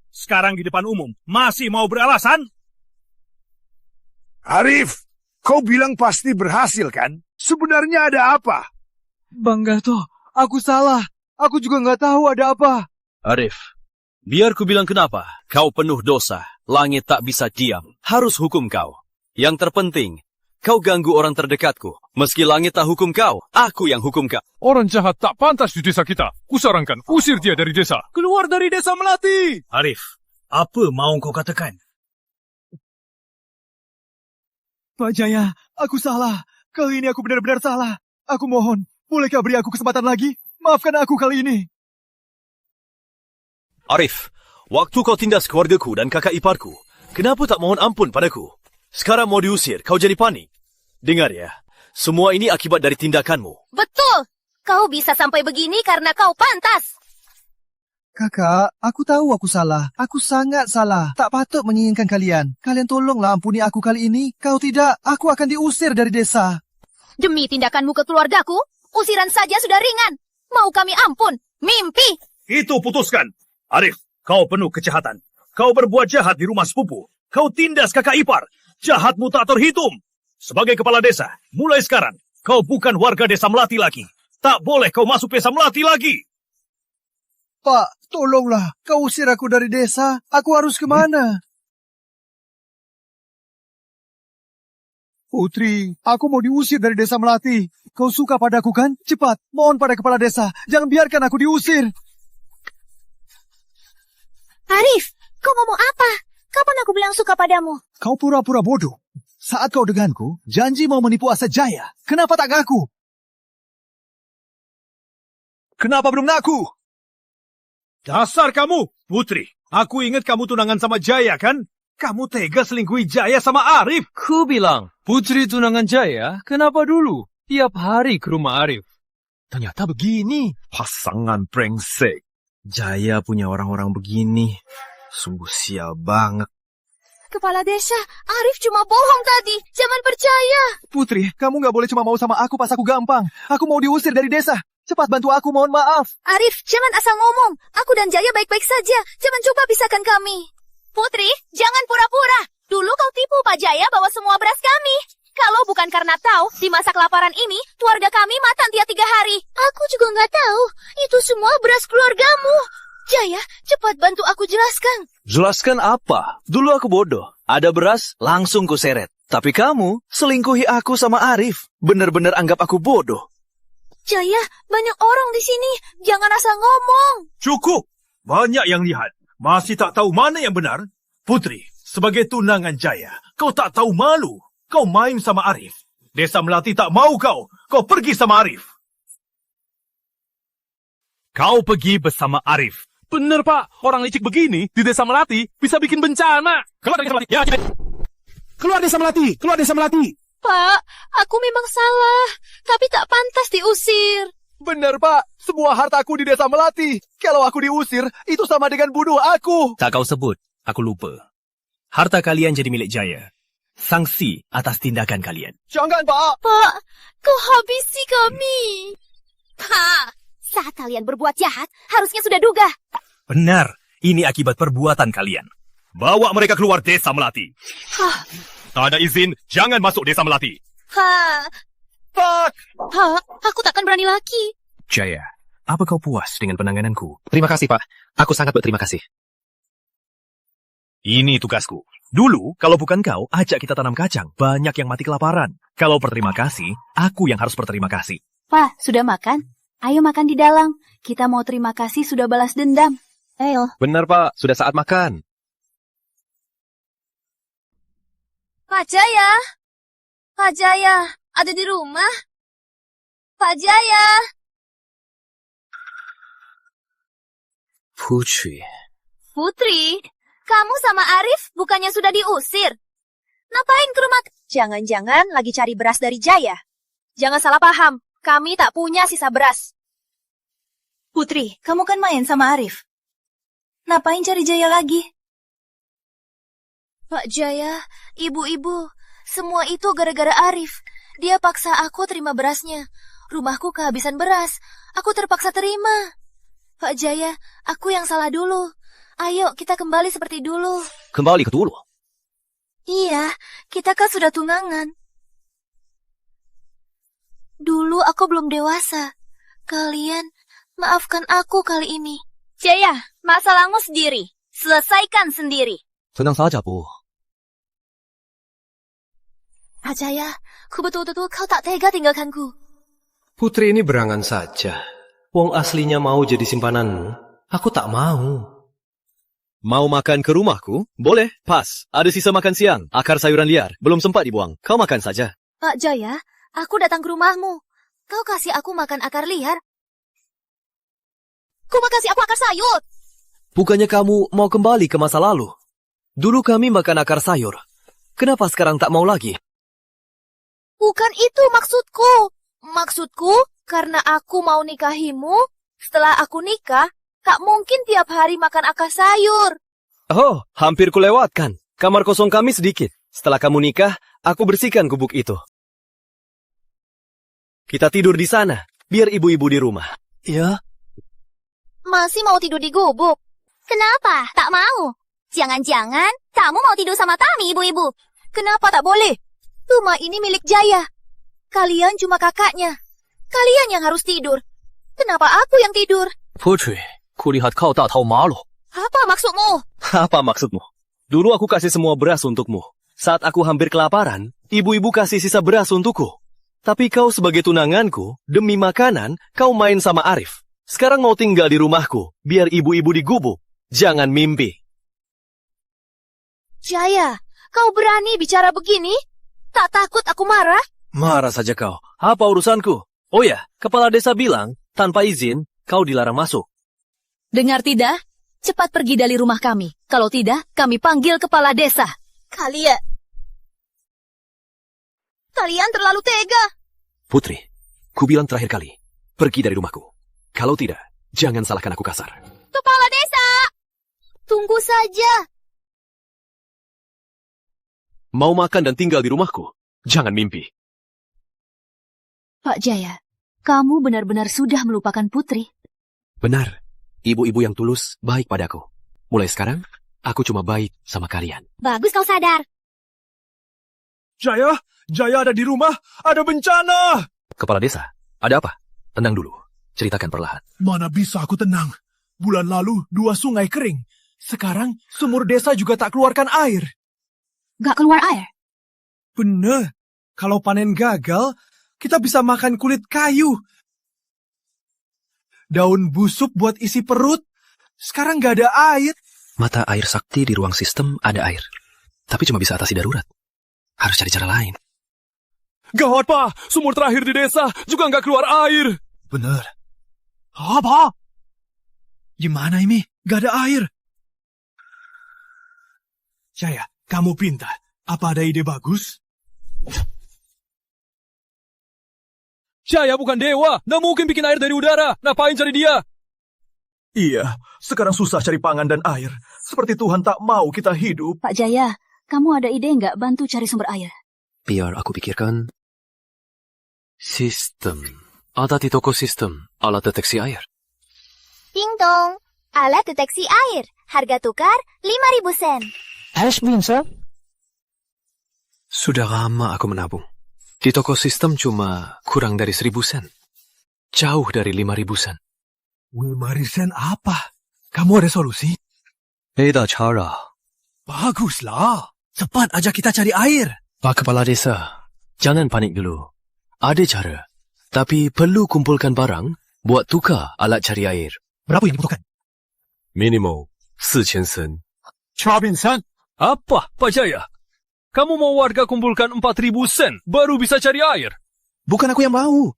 Speaker 13: Sekarang di depan umum, masih mau beralasan?
Speaker 11: Arif, kau bilang pasti berhasil kan? Sebenarnya ada apa?
Speaker 9: Bang Gato, aku salah. Aku juga nggak tahu ada apa.
Speaker 1: Arif, biar ku bilang kenapa. Kau penuh dosa. Langit tak bisa diam. Harus hukum kau. Yang terpenting, kau ganggu orang terdekatku. Meski langit tak hukum kau, aku yang hukum kau.
Speaker 10: Orang jahat tak pantas di desa kita. Kusarankan, usir dia dari desa.
Speaker 16: Keluar dari desa Melati! Arif, apa mau kau katakan?
Speaker 9: Pak Jaya, aku salah. Kali ini aku benar-benar salah. Aku mohon, bolehkah beri aku kesempatan lagi? Maafkan aku kali ini.
Speaker 13: Arif, waktu kau tindas keluargaku dan kakak iparku, kenapa tak mohon ampun padaku? Sekarang mau diusir, kau jadi panik. Dengar ya, semua ini akibat dari tindakanmu.
Speaker 5: Betul! Kau bisa sampai begini karena kau pantas.
Speaker 9: Kakak, aku tahu aku salah. Aku sangat salah. Tak patut menginginkan kalian. Kalian tolonglah ampuni aku kali ini. Kalau tidak, aku akan diusir dari desa.
Speaker 5: Demi tindakanmu ke keluargaku, usiran saja sudah ringan. Mau kami ampun? Mimpi!
Speaker 16: Itu putuskan. Arif, kau penuh kejahatan. Kau berbuat jahat di rumah sepupu. Kau tindas kakak ipar. Jahatmu tak terhitung. Sebagai kepala desa, mulai sekarang, kau bukan warga desa Melati lagi. Tak boleh kau masuk desa Melati lagi.
Speaker 9: Pak, tolonglah. Kau usir aku dari desa. Aku harus kemana? Putri, aku mau diusir dari desa Melati. Kau suka padaku kan? Cepat, mohon pada kepala desa. Jangan biarkan aku diusir.
Speaker 5: Arif, kau ngomong apa? Kapan aku bilang suka padamu?
Speaker 9: Kau pura-pura bodoh. Saat kau denganku, janji mau menipu Asa Jaya. Kenapa tak ngaku? Kenapa belum ngaku?
Speaker 16: Dasar kamu, Putri. Aku ingat kamu tunangan sama Jaya, kan? Kamu tega selingkuhi Jaya sama Arif.
Speaker 3: Ku bilang, Putri tunangan Jaya, kenapa dulu? Tiap hari ke rumah Arif. Ternyata begini.
Speaker 13: Pasangan brengsek. Jaya punya orang-orang begini. Sungguh sial banget.
Speaker 5: Kepala desa, Arif cuma bohong tadi. Jangan percaya.
Speaker 9: Putri, kamu gak boleh cuma mau sama aku pas aku gampang. Aku mau diusir dari desa. Cepat bantu aku, mohon maaf.
Speaker 5: Arif, jangan asal ngomong. Aku dan Jaya baik-baik saja. Jangan coba pisahkan kami. Putri, jangan pura-pura. Dulu kau tipu Pak Jaya bawa semua beras kami. Kalau bukan karena tahu, di masa kelaparan ini, keluarga kami mati tiap 3 hari. Aku juga nggak tahu. Itu semua beras keluargamu. Jaya, cepat bantu aku jelaskan.
Speaker 1: Jelaskan apa? Dulu aku bodoh. Ada beras, langsung ku seret. Tapi kamu selingkuhi aku sama Arif. Bener-bener anggap aku bodoh.
Speaker 5: Jaya, banyak orang di sini. Jangan asal ngomong.
Speaker 16: Cukup. Banyak yang lihat. Masih tak tahu mana yang benar. Putri, sebagai tunangan Jaya, kau tak tahu malu. Kau main sama Arif. Desa Melati tak mau kau. Kau pergi sama Arif. Kau pergi bersama Arif.
Speaker 10: Bener, Pak. Orang licik begini di desa Melati bisa bikin bencana. Keluar dari desa Melati. Ya,
Speaker 13: Keluar desa Melati. Keluar desa Melati.
Speaker 5: Pak, aku memang salah. Tapi tak pantas diusir.
Speaker 9: Benar, Pak. Semua hartaku di desa Melati. Kalau aku diusir, itu sama dengan bunuh aku.
Speaker 16: Tak kau sebut. Aku lupa. Harta kalian jadi milik Jaya. Sanksi atas tindakan kalian.
Speaker 9: Jangan, Pak.
Speaker 5: Pak, kau habisi kami. Pak, saat kalian berbuat jahat, harusnya sudah duga.
Speaker 16: Benar. Ini akibat perbuatan kalian. Bawa mereka keluar desa Melati. Tak ada izin, jangan masuk desa Melati.
Speaker 9: Pak!
Speaker 5: Aku takkan berani lagi.
Speaker 16: Jaya, apa kau puas dengan penangananku?
Speaker 3: Terima kasih, Pak. Aku sangat berterima kasih.
Speaker 16: Ini tugasku. Dulu, kalau bukan kau, ajak kita tanam kacang. Banyak yang mati kelaparan. Kalau berterima kasih, aku yang harus berterima kasih.
Speaker 15: Pak, sudah makan? Ayo makan di dalam. Kita mau terima kasih sudah balas dendam. Ayo.
Speaker 3: Benar, Pak. Sudah saat makan.
Speaker 5: Pak Jaya. Pak Jaya, ada di rumah? Pak Jaya. Putri, kamu sama Arif bukannya sudah diusir? Ngapain ke rumah? Jangan-jangan lagi cari beras dari Jaya. Jangan salah paham, kami tak punya sisa beras.
Speaker 15: Putri, kamu kan main sama Arif. Ngapain cari Jaya lagi?
Speaker 5: Pak Jaya, ibu-ibu, semua itu gara-gara Arif. Dia paksa aku terima berasnya. Rumahku kehabisan beras. Aku terpaksa terima. Pak Jaya, aku yang salah dulu. Ayo, kita kembali seperti dulu.
Speaker 17: Kembali ke dulu?
Speaker 5: Iya, kita kan sudah tunangan. Dulu aku belum dewasa. Kalian, maafkan aku kali ini. Jaya, masalahmu sendiri. Selesaikan sendiri.
Speaker 17: Tenang saja, Bu.
Speaker 6: Pak Jaya, ku betul-betul kau tak tega tinggalkanku.
Speaker 3: Putri ini berangan saja. Wong aslinya mau jadi simpananmu, aku tak mau.
Speaker 17: Mau makan ke rumahku? Boleh, pas. Ada sisa makan siang, akar sayuran liar. Belum sempat dibuang. Kau makan saja.
Speaker 6: Pak Jaya, aku datang ke rumahmu. Kau kasih aku makan akar liar. Kau mau kasih aku akar sayur.
Speaker 3: Bukannya kamu mau kembali ke masa lalu? Dulu kami makan akar sayur. Kenapa sekarang tak mau lagi?
Speaker 6: Bukan itu maksudku. Maksudku, karena aku mau nikahimu, setelah aku nikah, tak mungkin tiap hari makan akar sayur.
Speaker 3: Oh, hampir kulewatkan. Kamar kosong kami sedikit. Setelah kamu nikah, aku bersihkan gubuk itu. Kita tidur di sana, biar ibu-ibu di rumah. Ya?
Speaker 6: Masih mau tidur di gubuk?
Speaker 5: Kenapa? Tak mau? Jangan-jangan kamu mau tidur sama kami, ibu-ibu.
Speaker 6: Kenapa tak boleh? Rumah ini milik Jaya. Kalian cuma kakaknya. Kalian yang harus tidur. Kenapa aku yang tidur?
Speaker 1: Putri, kulihat kau tak tahu malu.
Speaker 6: Apa maksudmu?
Speaker 17: Apa maksudmu? Dulu aku kasih semua beras untukmu. Saat aku hampir kelaparan, ibu-ibu kasih sisa beras untukku. Tapi kau sebagai tunanganku, demi makanan, kau main sama Arif. Sekarang mau tinggal di rumahku, biar ibu-ibu di gubuk. Jangan mimpi.
Speaker 6: Jaya, kau berani bicara begini? Tak takut aku marah?
Speaker 3: Marah saja kau. Apa urusanku? Oh ya, kepala desa bilang, tanpa izin, kau dilarang masuk.
Speaker 6: Dengar tidak? Cepat pergi dari rumah kami. Kalau tidak, kami panggil kepala desa. Kalian terlalu tega.
Speaker 17: Putri, ku bilang terakhir kali, pergi dari rumahku. Kalau tidak, jangan salahkan aku kasar.
Speaker 6: Kepala desa! Tunggu saja.
Speaker 17: Mau makan dan tinggal di rumahku? Jangan mimpi.
Speaker 15: Pak Jaya, kamu benar-benar sudah melupakan Putri.
Speaker 17: Benar, ibu-ibu yang tulus baik padaku. Mulai sekarang, aku cuma baik sama kalian.
Speaker 5: Bagus kau sadar.
Speaker 13: Jaya ada di rumah, ada bencana.
Speaker 17: Kepala desa, ada apa? Tenang dulu, ceritakan perlahan.
Speaker 13: Mana bisa aku tenang? Bulan lalu 2 sungai kering. Sekarang sumur desa juga tak keluarkan air.
Speaker 15: Gak keluar air?
Speaker 13: Bener, kalau panen gagal, kita bisa makan kulit kayu. Daun busuk buat isi perut. Sekarang gak ada air.
Speaker 17: Mata air sakti di ruang sistem ada air. Tapi cuma bisa atasi darurat. Harus cari cara lain.
Speaker 1: Gawat, Pak. Sumur terakhir di desa juga nggak keluar air.
Speaker 13: Bener. Apa? Gimana ini? Gak ada air. Jaya, kamu pintar. Apa ada ide bagus?
Speaker 1: Jaya bukan dewa. Nggak mungkin bikin air dari udara. Ngapain cari dia?
Speaker 13: Iya, sekarang susah cari pangan dan air. Seperti Tuhan tak mau kita hidup.
Speaker 15: Pak Jaya, kamu ada ide nggak bantu cari sumber air?
Speaker 3: Biar aku pikirkan. Sistem. Ada di toko sistem alat deteksi air.
Speaker 5: Ting tong, alat deteksi air. Harga tukar 5.000 sen.
Speaker 3: Sudah lama aku menabung. Di toko sistem cuma kurang dari 1.000 sen. Jauh dari 5.000 sen.
Speaker 13: 5.000 sen apa? Kamu ada solusi?
Speaker 3: Beda cara.
Speaker 13: Baguslah. Cepat aja kita cari air.
Speaker 3: Pak Kepala Desa, jangan panik dulu. Ada cara. Tapi perlu kumpulkan barang buat tukar alat cari air.
Speaker 13: Berapa yang dibutuhkan?
Speaker 3: Minimal 4,000 sen.
Speaker 10: 4,000 sen? Apa, Pak Jaya? Kamu mau warga kumpulkan 4.000 sen baru bisa cari air?
Speaker 17: Bukan aku yang mau.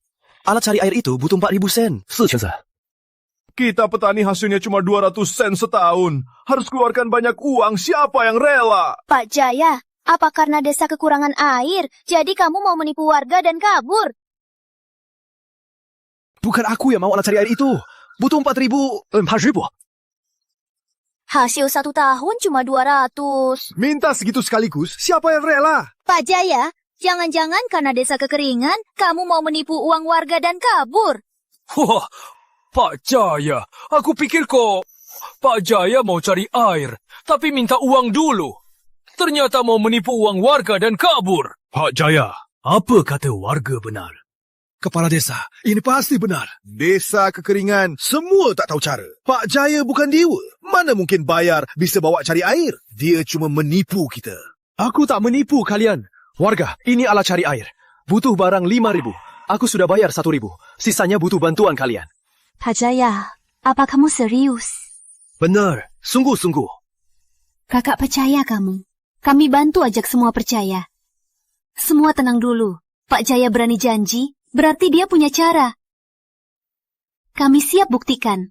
Speaker 17: Alat cari air itu butuh 4.000 sen. 4,000 sen.
Speaker 11: Kita petani hasilnya cuma 200 sen setahun. Harus keluarkan banyak uang, siapa yang rela?
Speaker 4: Pak Jaya, apa karena desa kekurangan air, jadi kamu mau menipu warga dan kabur?
Speaker 17: Bukan aku yang mau alat cari air itu. Butuh 4.000.
Speaker 4: Hasil 1 tahun cuma 200.
Speaker 11: Minta segitu sekaligus, siapa yang rela?
Speaker 4: Pak Jaya, jangan-jangan karena desa kekeringan, kamu mau menipu uang warga dan kabur?
Speaker 10: Wah, Pak Jaya, aku pikir kok Pak Jaya mau cari air, tapi minta uang dulu. Ternyata mau menipu uang warga dan kabur.
Speaker 13: Pak Jaya, apa kata warga benar? Kepala desa, ini pasti benar.
Speaker 11: Desa kekeringan, semua tak tahu cara. Pak Jaya bukan dewa. Mana mungkin bayar bisa bawa cari air? Dia cuma menipu kita.
Speaker 13: Aku tak menipu kalian.
Speaker 17: Warga, ini alat cari air. Butuh barang 5.000. Aku sudah bayar 1.000. Sisanya butuh bantuan kalian.
Speaker 15: Pak Jaya, apa kamu serius?
Speaker 17: Benar, sungguh-sungguh.
Speaker 15: Kakak percaya kamu. Kami bantu ajak semua percaya. Semua tenang dulu. Pak Jaya berani janji, berarti dia punya cara. Kami siap buktikan.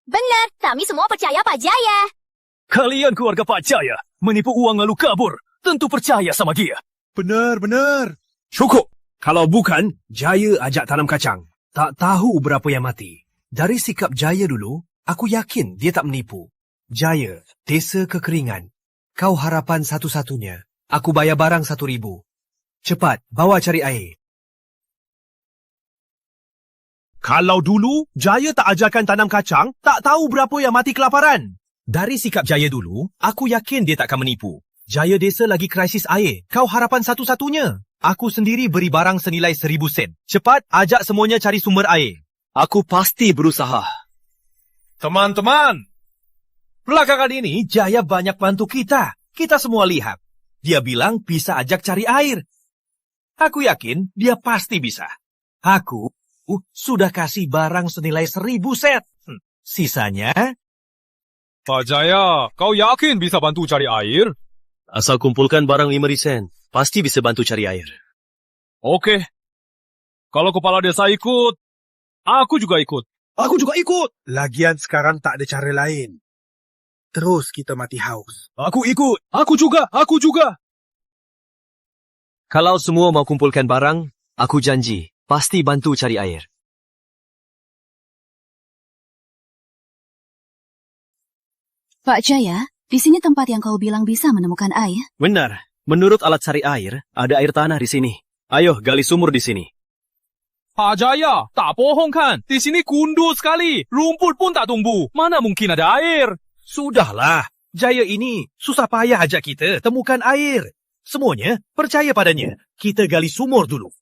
Speaker 5: Benar, kami semua percaya Pak Jaya.
Speaker 10: Kalian keluarga Pak Jaya menipu uang lalu kabur. Tentu percaya sama dia.
Speaker 13: Benar. Cukup. Kalau bukan, Jaya ajak tanam kacang. Tak tahu berapa yang mati. Dari sikap Jaya dulu, aku yakin dia tak menipu. Jaya, desa kekeringan. Kau harapan satu-satunya. Aku bayar barang 1.000. Cepat, bawa cari air. Kalau dulu, Jaya tak ajarkan tanam kacang, tak tahu berapa yang mati kelaparan. Dari sikap Jaya dulu, aku yakin dia takkan menipu. Jaya desa lagi krisis air. Kau harapan satu-satunya. Aku sendiri beri barang senilai 1.000 sen. Cepat, ajak semuanya cari sumber air.
Speaker 17: Aku pasti berusaha.
Speaker 13: Teman-teman, belakangan ini Jaya banyak bantu kita. Kita semua lihat. Dia bilang bisa ajak cari air. Aku yakin dia pasti bisa. Aku sudah kasih barang senilai 1.000 set. Sisanya...
Speaker 10: Pak Jaya, kau yakin bisa bantu cari air?
Speaker 17: Asal kumpulkan barang 5.000 sen, pasti bisa bantu cari air.
Speaker 10: Oke. Kalau kepala desa ikut, aku juga ikut.
Speaker 13: Aku juga ikut. Lagian sekarang tak ada cara lain. Terus kita mati haus. Aku ikut. Aku juga.
Speaker 17: Kalau semua mau kumpulkan barang, aku janji, pasti bantu cari air.
Speaker 15: Pak Jaya, di sini tempat yang kau bilang bisa menemukan air.
Speaker 17: Benar. Menurut alat cari air, ada air tanah di sini. Ayo, gali sumur di sini.
Speaker 10: Pak Jaya, tak bohong kan? Di sini gundul sekali. Rumput pun tak tumbuh. Mana mungkin ada air?
Speaker 13: Sudahlah. Jaya ini susah payah ajak kita temukan air. Semuanya percaya padanya. Kita gali sumur dulu.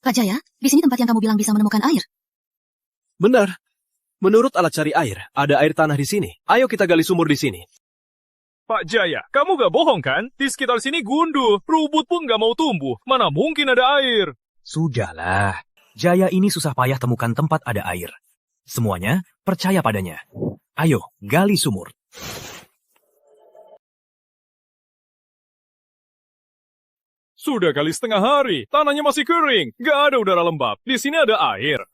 Speaker 15: Pak Jaya, di sini tempat yang kamu bilang bisa menemukan air.
Speaker 17: Benar. Menurut alat cari air, ada air tanah di sini. Ayo kita gali sumur di sini.
Speaker 10: Pak Jaya, kamu gak bohong kan? Di sekitar sini gundul. Rumput pun gak mau tumbuh. Mana mungkin ada air?
Speaker 16: Sudahlah. Jaya ini susah payah temukan tempat ada air. Semuanya percaya padanya. Ayo, gali sumur.
Speaker 10: Sudah kali setengah hari. Tanahnya masih kering. Gak ada udara lembab. Di sini ada air.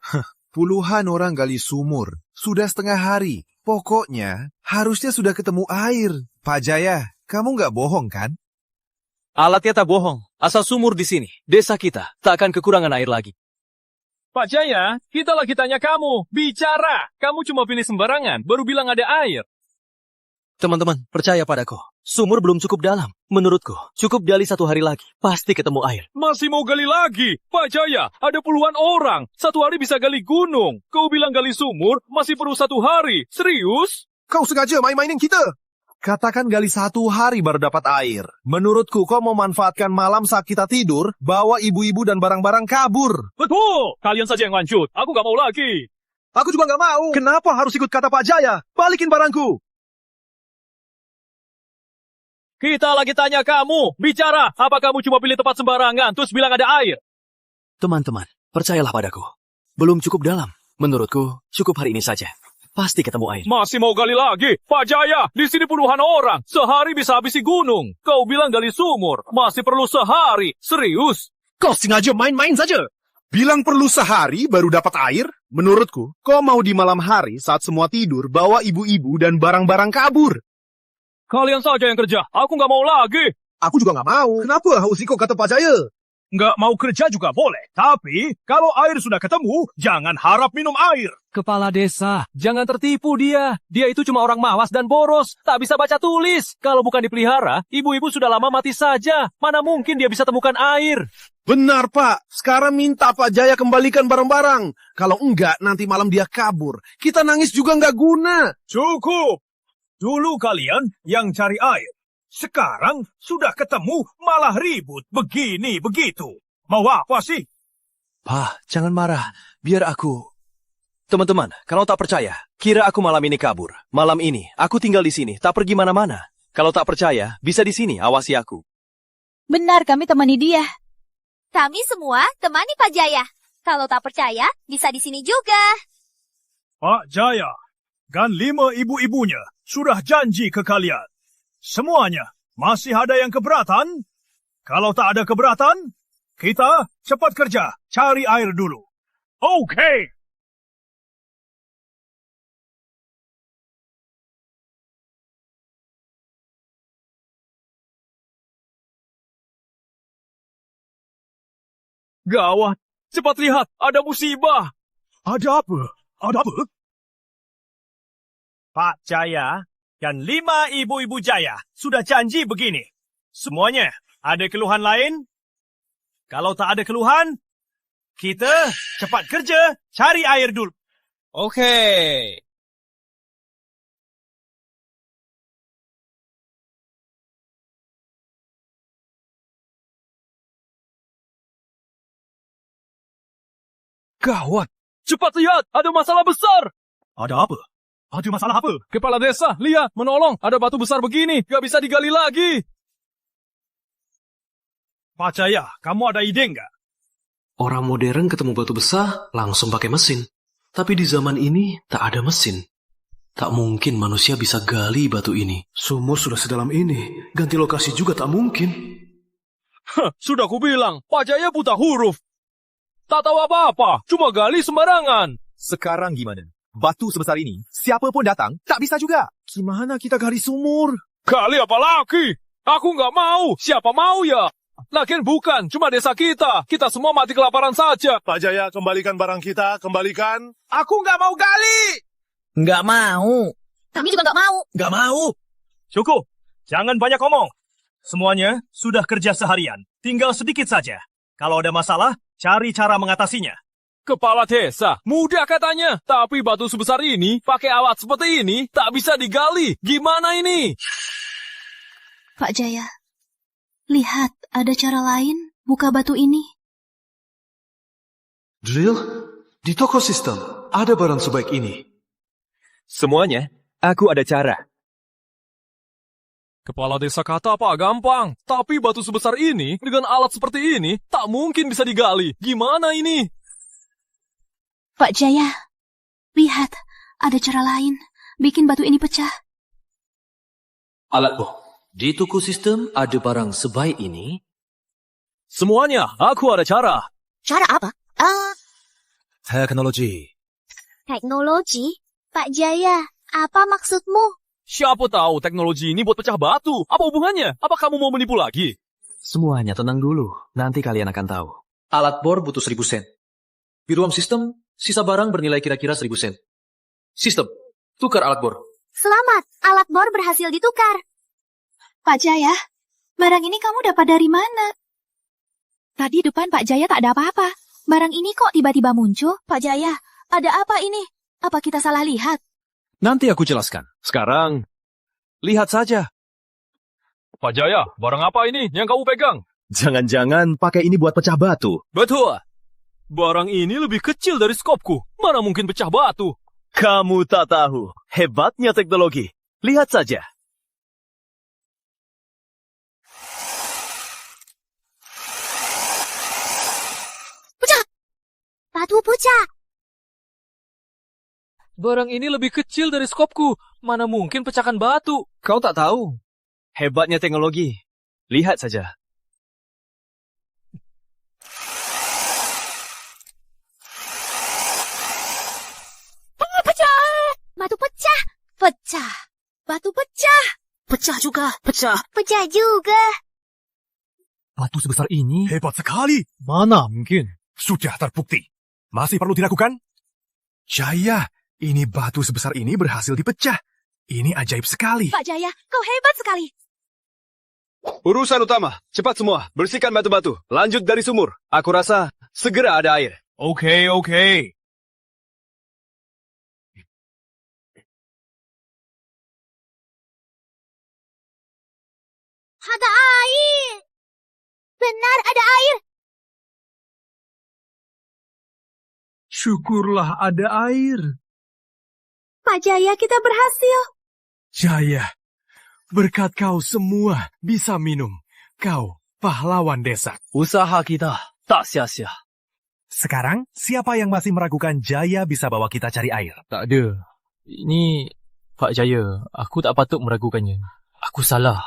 Speaker 2: Puluhan orang gali sumur. Sudah setengah hari. Pokoknya, harusnya sudah ketemu air. Pak Jaya, kamu nggak bohong kan?
Speaker 17: Alatnya tak bohong. Asal sumur di sini, desa kita tak akan kekurangan air lagi.
Speaker 10: Pak Jaya, kita lagi tanya kamu. Bicara. Kamu cuma pilih sembarangan. Baru bilang ada air.
Speaker 17: Teman-teman, percaya padaku. Sumur belum cukup dalam. Menurutku, cukup gali 1 hari lagi. Pasti ketemu air.
Speaker 10: Masih mau gali lagi? Pak Jaya, ada puluhan orang. 1 hari bisa gali gunung. Kau bilang gali sumur, masih perlu 1 hari. Serius?
Speaker 2: Kau sengaja main-mainin kita. Katakan gali 1 hari baru dapat air. Menurutku kau mau manfaatkan malam saat kita tidur, bawa ibu-ibu dan barang-barang kabur.
Speaker 10: Betul! Kalian saja yang lanjut. Aku gak mau lagi.
Speaker 2: Aku juga gak mau. Kenapa harus ikut kata Pak Jaya? Balikin barangku.
Speaker 10: Kita lagi tanya kamu. Bicara. Apa kamu cuma pilih tempat sembarangan, terus bilang ada air?
Speaker 17: Teman-teman, percayalah padaku. Belum cukup dalam. Menurutku, cukup hari ini saja. Pasti ketemu air.
Speaker 10: Masih mau gali lagi? Pak Jaya, di sini puluhan orang. Sehari bisa habisi gunung. Kau bilang gali sumur. Masih perlu sehari. Serius?
Speaker 13: Kau sengaja main-main saja. Bilang perlu sehari baru dapat air? Menurutku, kau mau di malam hari saat semua tidur bawa ibu-ibu dan barang-barang kabur.
Speaker 10: Kalian saja yang kerja. Aku nggak mau lagi.
Speaker 2: Aku juga nggak mau. Kenapa harus ikut kata Pak Jaya?
Speaker 13: Nggak mau kerja juga boleh. Tapi, kalau air sudah ketemu, jangan harap minum air.
Speaker 1: Kepala desa, jangan tertipu dia. Dia itu cuma orang mawas dan boros. Tak bisa baca tulis. Kalau bukan dipelihara, ibu-ibu sudah lama mati saja. Mana mungkin dia bisa temukan air?
Speaker 13: Benar, Pak. Sekarang minta Pak Jaya kembalikan barang-barang. Kalau enggak, nanti malam dia kabur. Kita nangis juga nggak guna. Cukup. Dulu kalian yang cari air. Sekarang sudah ketemu malah ribut begini begitu. Mau apa sih?
Speaker 17: Pak, jangan marah. Biar aku... Teman-teman, kalau tak percaya, kira aku malam ini kabur. Malam ini, aku tinggal di sini, tak pergi mana-mana. Kalau tak percaya, bisa di sini, awasi aku.
Speaker 7: Benar, kami temani dia.
Speaker 5: Kami semua temani Pak Jaya. Kalau tak percaya, bisa di sini juga.
Speaker 16: Pak Jaya dan 5 ibu-ibunya sudah janji ke kalian. Semuanya, masih ada yang keberatan? Kalau tak ada keberatan, kita cepat kerja, cari air dulu. Oke.
Speaker 1: Gawat, cepat lihat, ada musibah.
Speaker 16: Ada apa? Ada apa? Pak Jaya dan 5 ibu-ibu Jaya sudah janji begini. Semuanya, ada keluhan lain? Kalau tak ada keluhan, kita cepat kerja, cari air dulu.
Speaker 1: Oke. Gawat, cepat lihat, ada masalah besar.
Speaker 16: Ada apa? Ada masalah apa?
Speaker 10: Kepala desa, lihat, menolong. Ada batu besar begini, gak bisa digali lagi.
Speaker 16: Pak Jaya, kamu ada ide nggak?
Speaker 17: Orang modern ketemu batu besar, langsung pakai mesin. Tapi di zaman ini, tak ada mesin. Tak mungkin manusia bisa gali batu ini. Sumur sudah sedalam ini, ganti lokasi juga tak mungkin.
Speaker 10: Sudah kubilang, Pak Jaya buta huruf. Tak tahu apa-apa, cuma gali sembarangan.
Speaker 2: Sekarang gimana? Batu sebesar ini, siapapun datang, tak bisa juga. Gimana kita gali sumur?
Speaker 10: Gali apa lagi? Aku nggak mau, siapa mau ya? Lagian bukan, cuma desa kita. Kita semua mati kelaparan saja.
Speaker 13: Pak Jaya, kembalikan barang kita, kembalikan.
Speaker 2: Aku nggak mau gali.
Speaker 1: Nggak mau.
Speaker 5: Kami juga nggak mau.
Speaker 1: Nggak mau.
Speaker 16: Cukup, jangan banyak ngomong. Semuanya sudah kerja seharian, tinggal sedikit saja. Kalau ada masalah, cari cara mengatasinya.
Speaker 10: Kepala desa, mudah katanya. Tapi batu sebesar ini, pakai alat seperti ini, tak bisa digali. Gimana ini?
Speaker 15: Pak Jaya, lihat, ada cara lain buka batu ini.
Speaker 17: Drill, di toko sistem ada barang sebaik ini.
Speaker 1: Semuanya, aku ada cara.
Speaker 10: Kepala desa kata apa gampang. Tapi batu sebesar ini, dengan alat seperti ini, tak mungkin bisa digali. Gimana ini?
Speaker 15: Pak Jaya, lihat, ada cara lain bikin batu ini pecah.
Speaker 17: Alatku, di toko sistem ada barang sebaik ini.
Speaker 1: Semuanya, aku ada cara.
Speaker 4: Cara apa?
Speaker 2: Teknologi.
Speaker 4: Teknologi? Pak Jaya, apa maksudmu?
Speaker 1: Siapa tahu teknologi ini buat pecah batu. Apa hubungannya? Apa kamu mau menipu lagi?
Speaker 3: Semuanya tenang dulu, nanti kalian akan tahu.
Speaker 17: Alat bor butuh 1.000 sen. Di ruang sistem, sisa barang bernilai kira-kira 1.000 sen. Sistem, tukar alat bor.
Speaker 4: Selamat, alat bor berhasil ditukar.
Speaker 15: Pak Jaya, barang ini kamu dapat dari mana?
Speaker 7: Tadi depan Pak Jaya tak ada apa-apa. Barang ini kok tiba-tiba muncul? Pak Jaya, ada apa ini? Apa kita salah lihat?
Speaker 10: Nanti aku jelaskan. Sekarang, lihat saja. Pak Jaya, barang apa ini yang kamu pegang?
Speaker 2: Jangan-jangan pakai ini buat pecah batu.
Speaker 1: Betul. Barang ini lebih kecil dari skopku. Mana mungkin pecah batu?
Speaker 17: Kamu tak tahu. Hebatnya teknologi. Lihat saja.
Speaker 4: Pecah! Batu pecah!
Speaker 10: Barang ini lebih kecil dari skopku. Mana mungkin pecahkan batu?
Speaker 17: Kau tak tahu. Hebatnya teknologi. Lihat saja.
Speaker 4: Pecah! Batu pecah! Pecah! Batu pecah!
Speaker 3: Pecah juga, pecah.
Speaker 4: Pecah juga!
Speaker 16: Batu sebesar ini? Hebat sekali. Mana mungkin? Sudah terbukti. Masih perlu dilakukan? Jaya, ini batu sebesar ini berhasil dipecah. Ini ajaib sekali.
Speaker 7: Pak Jaya, kau hebat sekali.
Speaker 17: Urusan utama. Cepat semua. Bersihkan batu-batu. Lanjut dari sumur. Aku rasa segera ada air.
Speaker 16: Oke.
Speaker 4: Ada air! Benar ada air!
Speaker 16: Syukurlah ada air.
Speaker 4: Pak Jaya, kita berhasil.
Speaker 16: Jaya, berkat kau semua bisa minum. Kau pahlawan desa.
Speaker 17: Usaha kita tak sia-sia.
Speaker 16: Sekarang, siapa yang masih meragukan Jaya bisa bawa kita cari air?
Speaker 10: Tak ada. Ini Pak Jaya, aku tak patut meragukannya. Aku salah.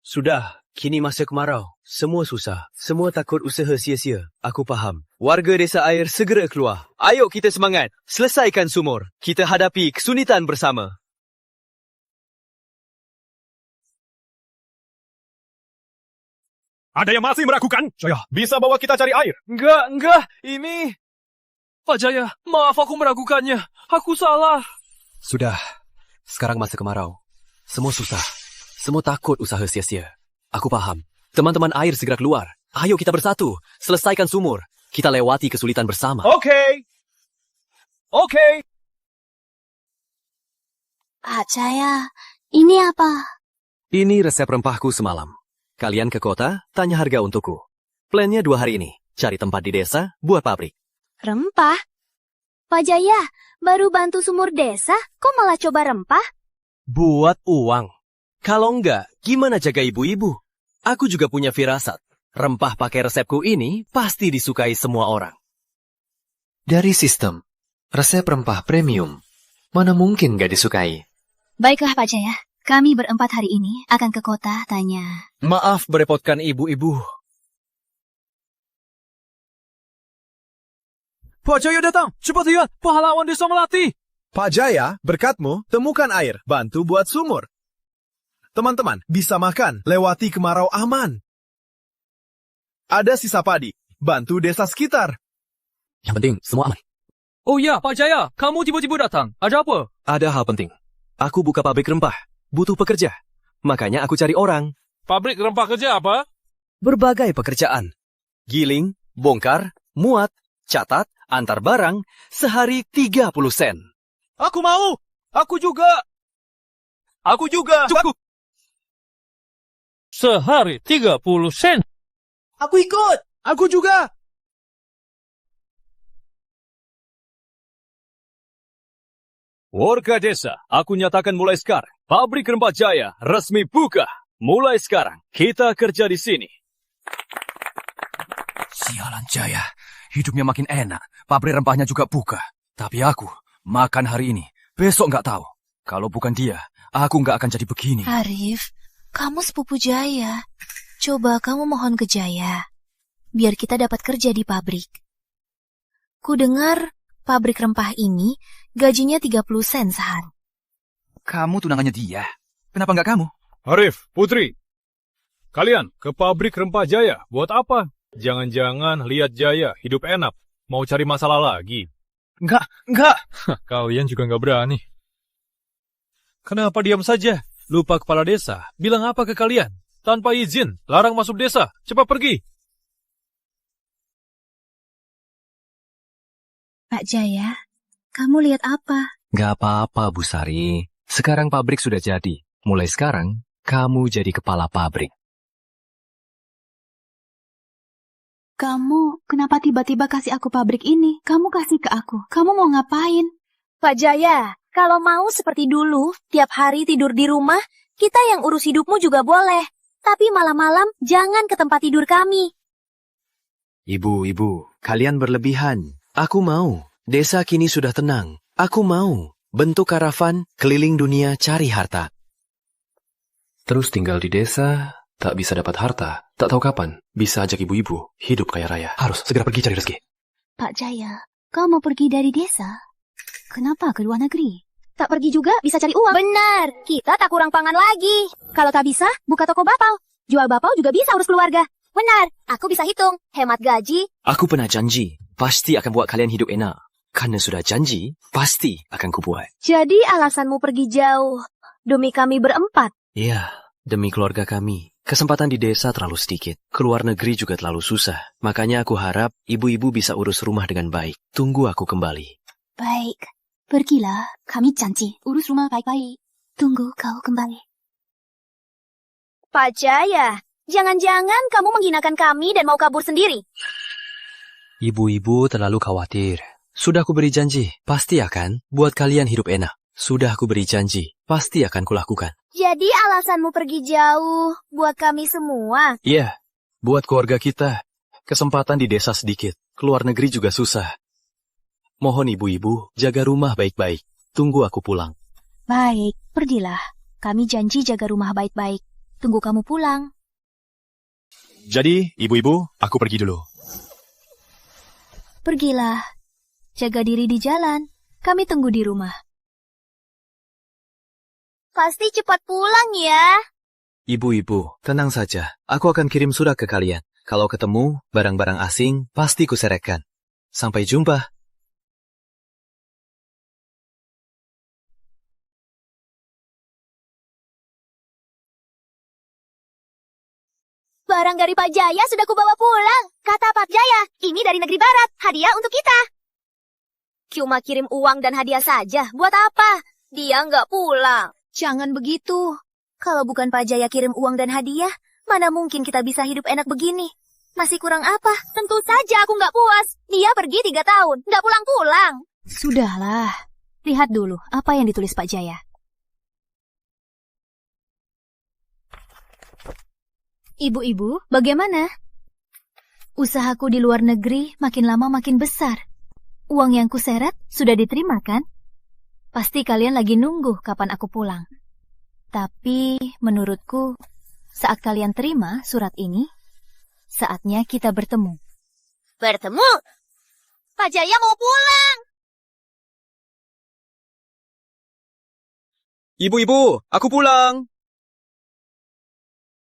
Speaker 17: Sudah, kini masa kemarau. Semua susah. Semua takut usaha sia-sia. Aku faham. Warga desa air segera keluar. Ayo kita semangat. Selesaikan sumur. Kita hadapi kesulitan bersama.
Speaker 16: Ada yang masih meragukan? Jaya, bisa bawa kita cari air?
Speaker 10: Enggak. Ini... Pak Jaya, maaf aku meragukannya. Aku salah.
Speaker 17: Sudah. Sekarang masa kemarau. Semua susah. Semua takut usaha sia-sia. Aku paham. Teman-teman air segera keluar. Ayo kita bersatu. Selesaikan sumur. Kita lewati kesulitan bersama.
Speaker 16: Oke.
Speaker 15: Pak Jaya, ini apa?
Speaker 17: Ini resep rempahku semalam. Kalian ke kota, tanya harga untukku. Plannya 2 hari ini. Cari tempat di desa, buat pabrik.
Speaker 5: Rempah? Pak Jaya, baru bantu sumur desa, kok malah coba rempah?
Speaker 17: Buat uang. Kalau enggak, gimana jaga ibu-ibu? Aku juga punya firasat. Rempah pakai resepku ini pasti disukai semua orang.
Speaker 3: Dari sistem, resep rempah premium, mana mungkin gak disukai?
Speaker 15: Baiklah Pak Jaya, kami berempat hari ini akan ke kota tanya.
Speaker 17: Maaf merepotkan ibu-ibu.
Speaker 10: Pak Jaya datang. Cepat lihat, pahlawan desa Melati.
Speaker 2: Pak Jaya, berkatmu, temukan air, bantu buat sumur. Teman-teman, bisa makan, lewati kemarau aman. Ada sisa padi, bantu desa sekitar.
Speaker 17: Yang penting, semua aman.
Speaker 10: Oh ya, Pak Jaya, kamu tiba-tiba datang. Ada apa?
Speaker 17: Ada hal penting. Aku buka pabrik rempah, butuh pekerja. Makanya aku cari orang.
Speaker 10: Pabrik rempah kerja apa?
Speaker 17: Berbagai pekerjaan. Giling, bongkar, muat, catat, antar barang, sehari 30 sen.
Speaker 10: Aku mau. Aku juga. Cukup. Sehari 30 sen.
Speaker 2: Aku ikut. Aku juga.
Speaker 17: Warga desa, aku nyatakan mulai sekarang. Pabrik Rempah Jaya resmi buka. Mulai sekarang, kita kerja di sini.
Speaker 12: Sialan Jaya, hidupnya makin enak. Pabrik rempahnya juga buka. Tapi aku, makan hari ini. Besok nggak tahu. Kalau bukan dia, aku nggak akan jadi begini.
Speaker 6: Arif, kamu sepupu Jaya. Coba kamu mohon ke Jaya. Biar kita dapat kerja di pabrik. Ku dengar pabrik rempah ini gajinya 30 sen sehari.
Speaker 12: Kamu tunangannya dia. Kenapa nggak kamu?
Speaker 10: Arif, Putri. Kalian ke pabrik Rempah Jaya. Buat apa? Jangan-jangan lihat Jaya hidup enak. Mau cari masalah lagi.
Speaker 12: Enggak.
Speaker 10: Kalian juga nggak berani. Kenapa diam saja? Lupa kepala desa. Bilang apa ke kalian? Tanpa izin, larang masuk desa. Cepat pergi.
Speaker 7: Pak Jaya, kamu lihat apa?
Speaker 3: Gak apa-apa, Bu Sari. Sekarang pabrik sudah jadi. Mulai sekarang, kamu jadi kepala pabrik.
Speaker 7: Kamu kenapa tiba-tiba kasih aku pabrik ini? Kamu kasih ke aku. Kamu mau ngapain?
Speaker 5: Pak Jaya, kalau mau seperti dulu, tiap hari tidur di rumah, kita yang urus hidupmu juga boleh. Tapi malam-malam jangan ke tempat tidur kami.
Speaker 3: Ibu, kalian berlebihan. Aku mau. Desa kini sudah tenang. Aku mau. Bentuk karavan, keliling dunia cari harta. Terus tinggal di desa, tak bisa dapat harta. Tak tahu kapan bisa ajak ibu-ibu hidup kaya raya. Harus segera pergi cari rezeki.
Speaker 15: Pak Jaya, kau mau pergi dari desa? Kenapa ke luar negeri?
Speaker 5: Tak pergi juga bisa cari uang. Benar, kita tak kurang pangan lagi. Kalau tak bisa, buka toko bapau. Jual bapau juga bisa urus keluarga. Benar, aku bisa hitung. Hemat gaji.
Speaker 3: Aku pernah janji, pasti akan buat kalian hidup enak. Karena sudah janji, pasti akan kubuat.
Speaker 5: Jadi alasanmu pergi jauh demi kami berempat.
Speaker 3: Iya, demi keluarga kami. Kesempatan di desa terlalu sedikit. Keluar negeri juga terlalu susah. Makanya aku harap ibu-ibu bisa urus rumah dengan baik. Tunggu aku kembali.
Speaker 15: Baik, pergilah. Kami janji urus rumah baik-baik. Tunggu kau kembali.
Speaker 5: Pak Jaya, jangan-jangan kamu menghinakan kami dan mau kabur sendiri.
Speaker 3: Ibu-ibu terlalu khawatir. Sudah aku beri janji, pasti akan buat kalian hidup enak. Sudah aku beri janji, pasti akan kulakukan.
Speaker 5: Jadi alasanmu pergi jauh buat kami semua.
Speaker 3: Iya,
Speaker 17: Buat keluarga kita, kesempatan di desa sedikit, keluar negeri juga susah. Mohon ibu-ibu jaga rumah baik-baik. Tunggu aku pulang.
Speaker 7: Baik, pergilah. Kami janji jaga rumah baik-baik. Tunggu kamu pulang.
Speaker 16: Jadi, ibu-ibu, aku pergi dulu.
Speaker 7: Pergilah. Jaga diri di jalan. Kami tunggu di rumah.
Speaker 4: Pasti cepat pulang ya.
Speaker 3: Ibu-ibu, tenang saja. Aku akan kirim surat ke kalian. Kalau ketemu barang-barang asing, pasti kuserahkan. Sampai jumpa.
Speaker 4: Barang dari Pak Jaya sudah kubawa pulang. Kata Pak Jaya, ini dari negeri barat, hadiah untuk kita. Cuma kirim uang dan hadiah saja, buat apa? Dia nggak pulang.
Speaker 7: Jangan begitu. Kalau bukan Pak Jaya kirim uang dan hadiah, mana mungkin kita bisa hidup enak begini?
Speaker 4: Masih kurang apa? Tentu saja aku nggak puas. Dia pergi 3 tahun, nggak pulang-pulang.
Speaker 7: Sudahlah. Lihat dulu apa yang ditulis Pak Jaya. Ibu-ibu, bagaimana? Usahaku di luar negeri makin lama makin besar. Uang yang kuseret sudah diterima kan? Pasti kalian lagi nunggu kapan aku pulang. Tapi menurutku, saat kalian terima surat ini, saatnya kita bertemu.
Speaker 4: Bertemu? Pak Jaya mau pulang.
Speaker 17: Ibu-ibu, aku pulang.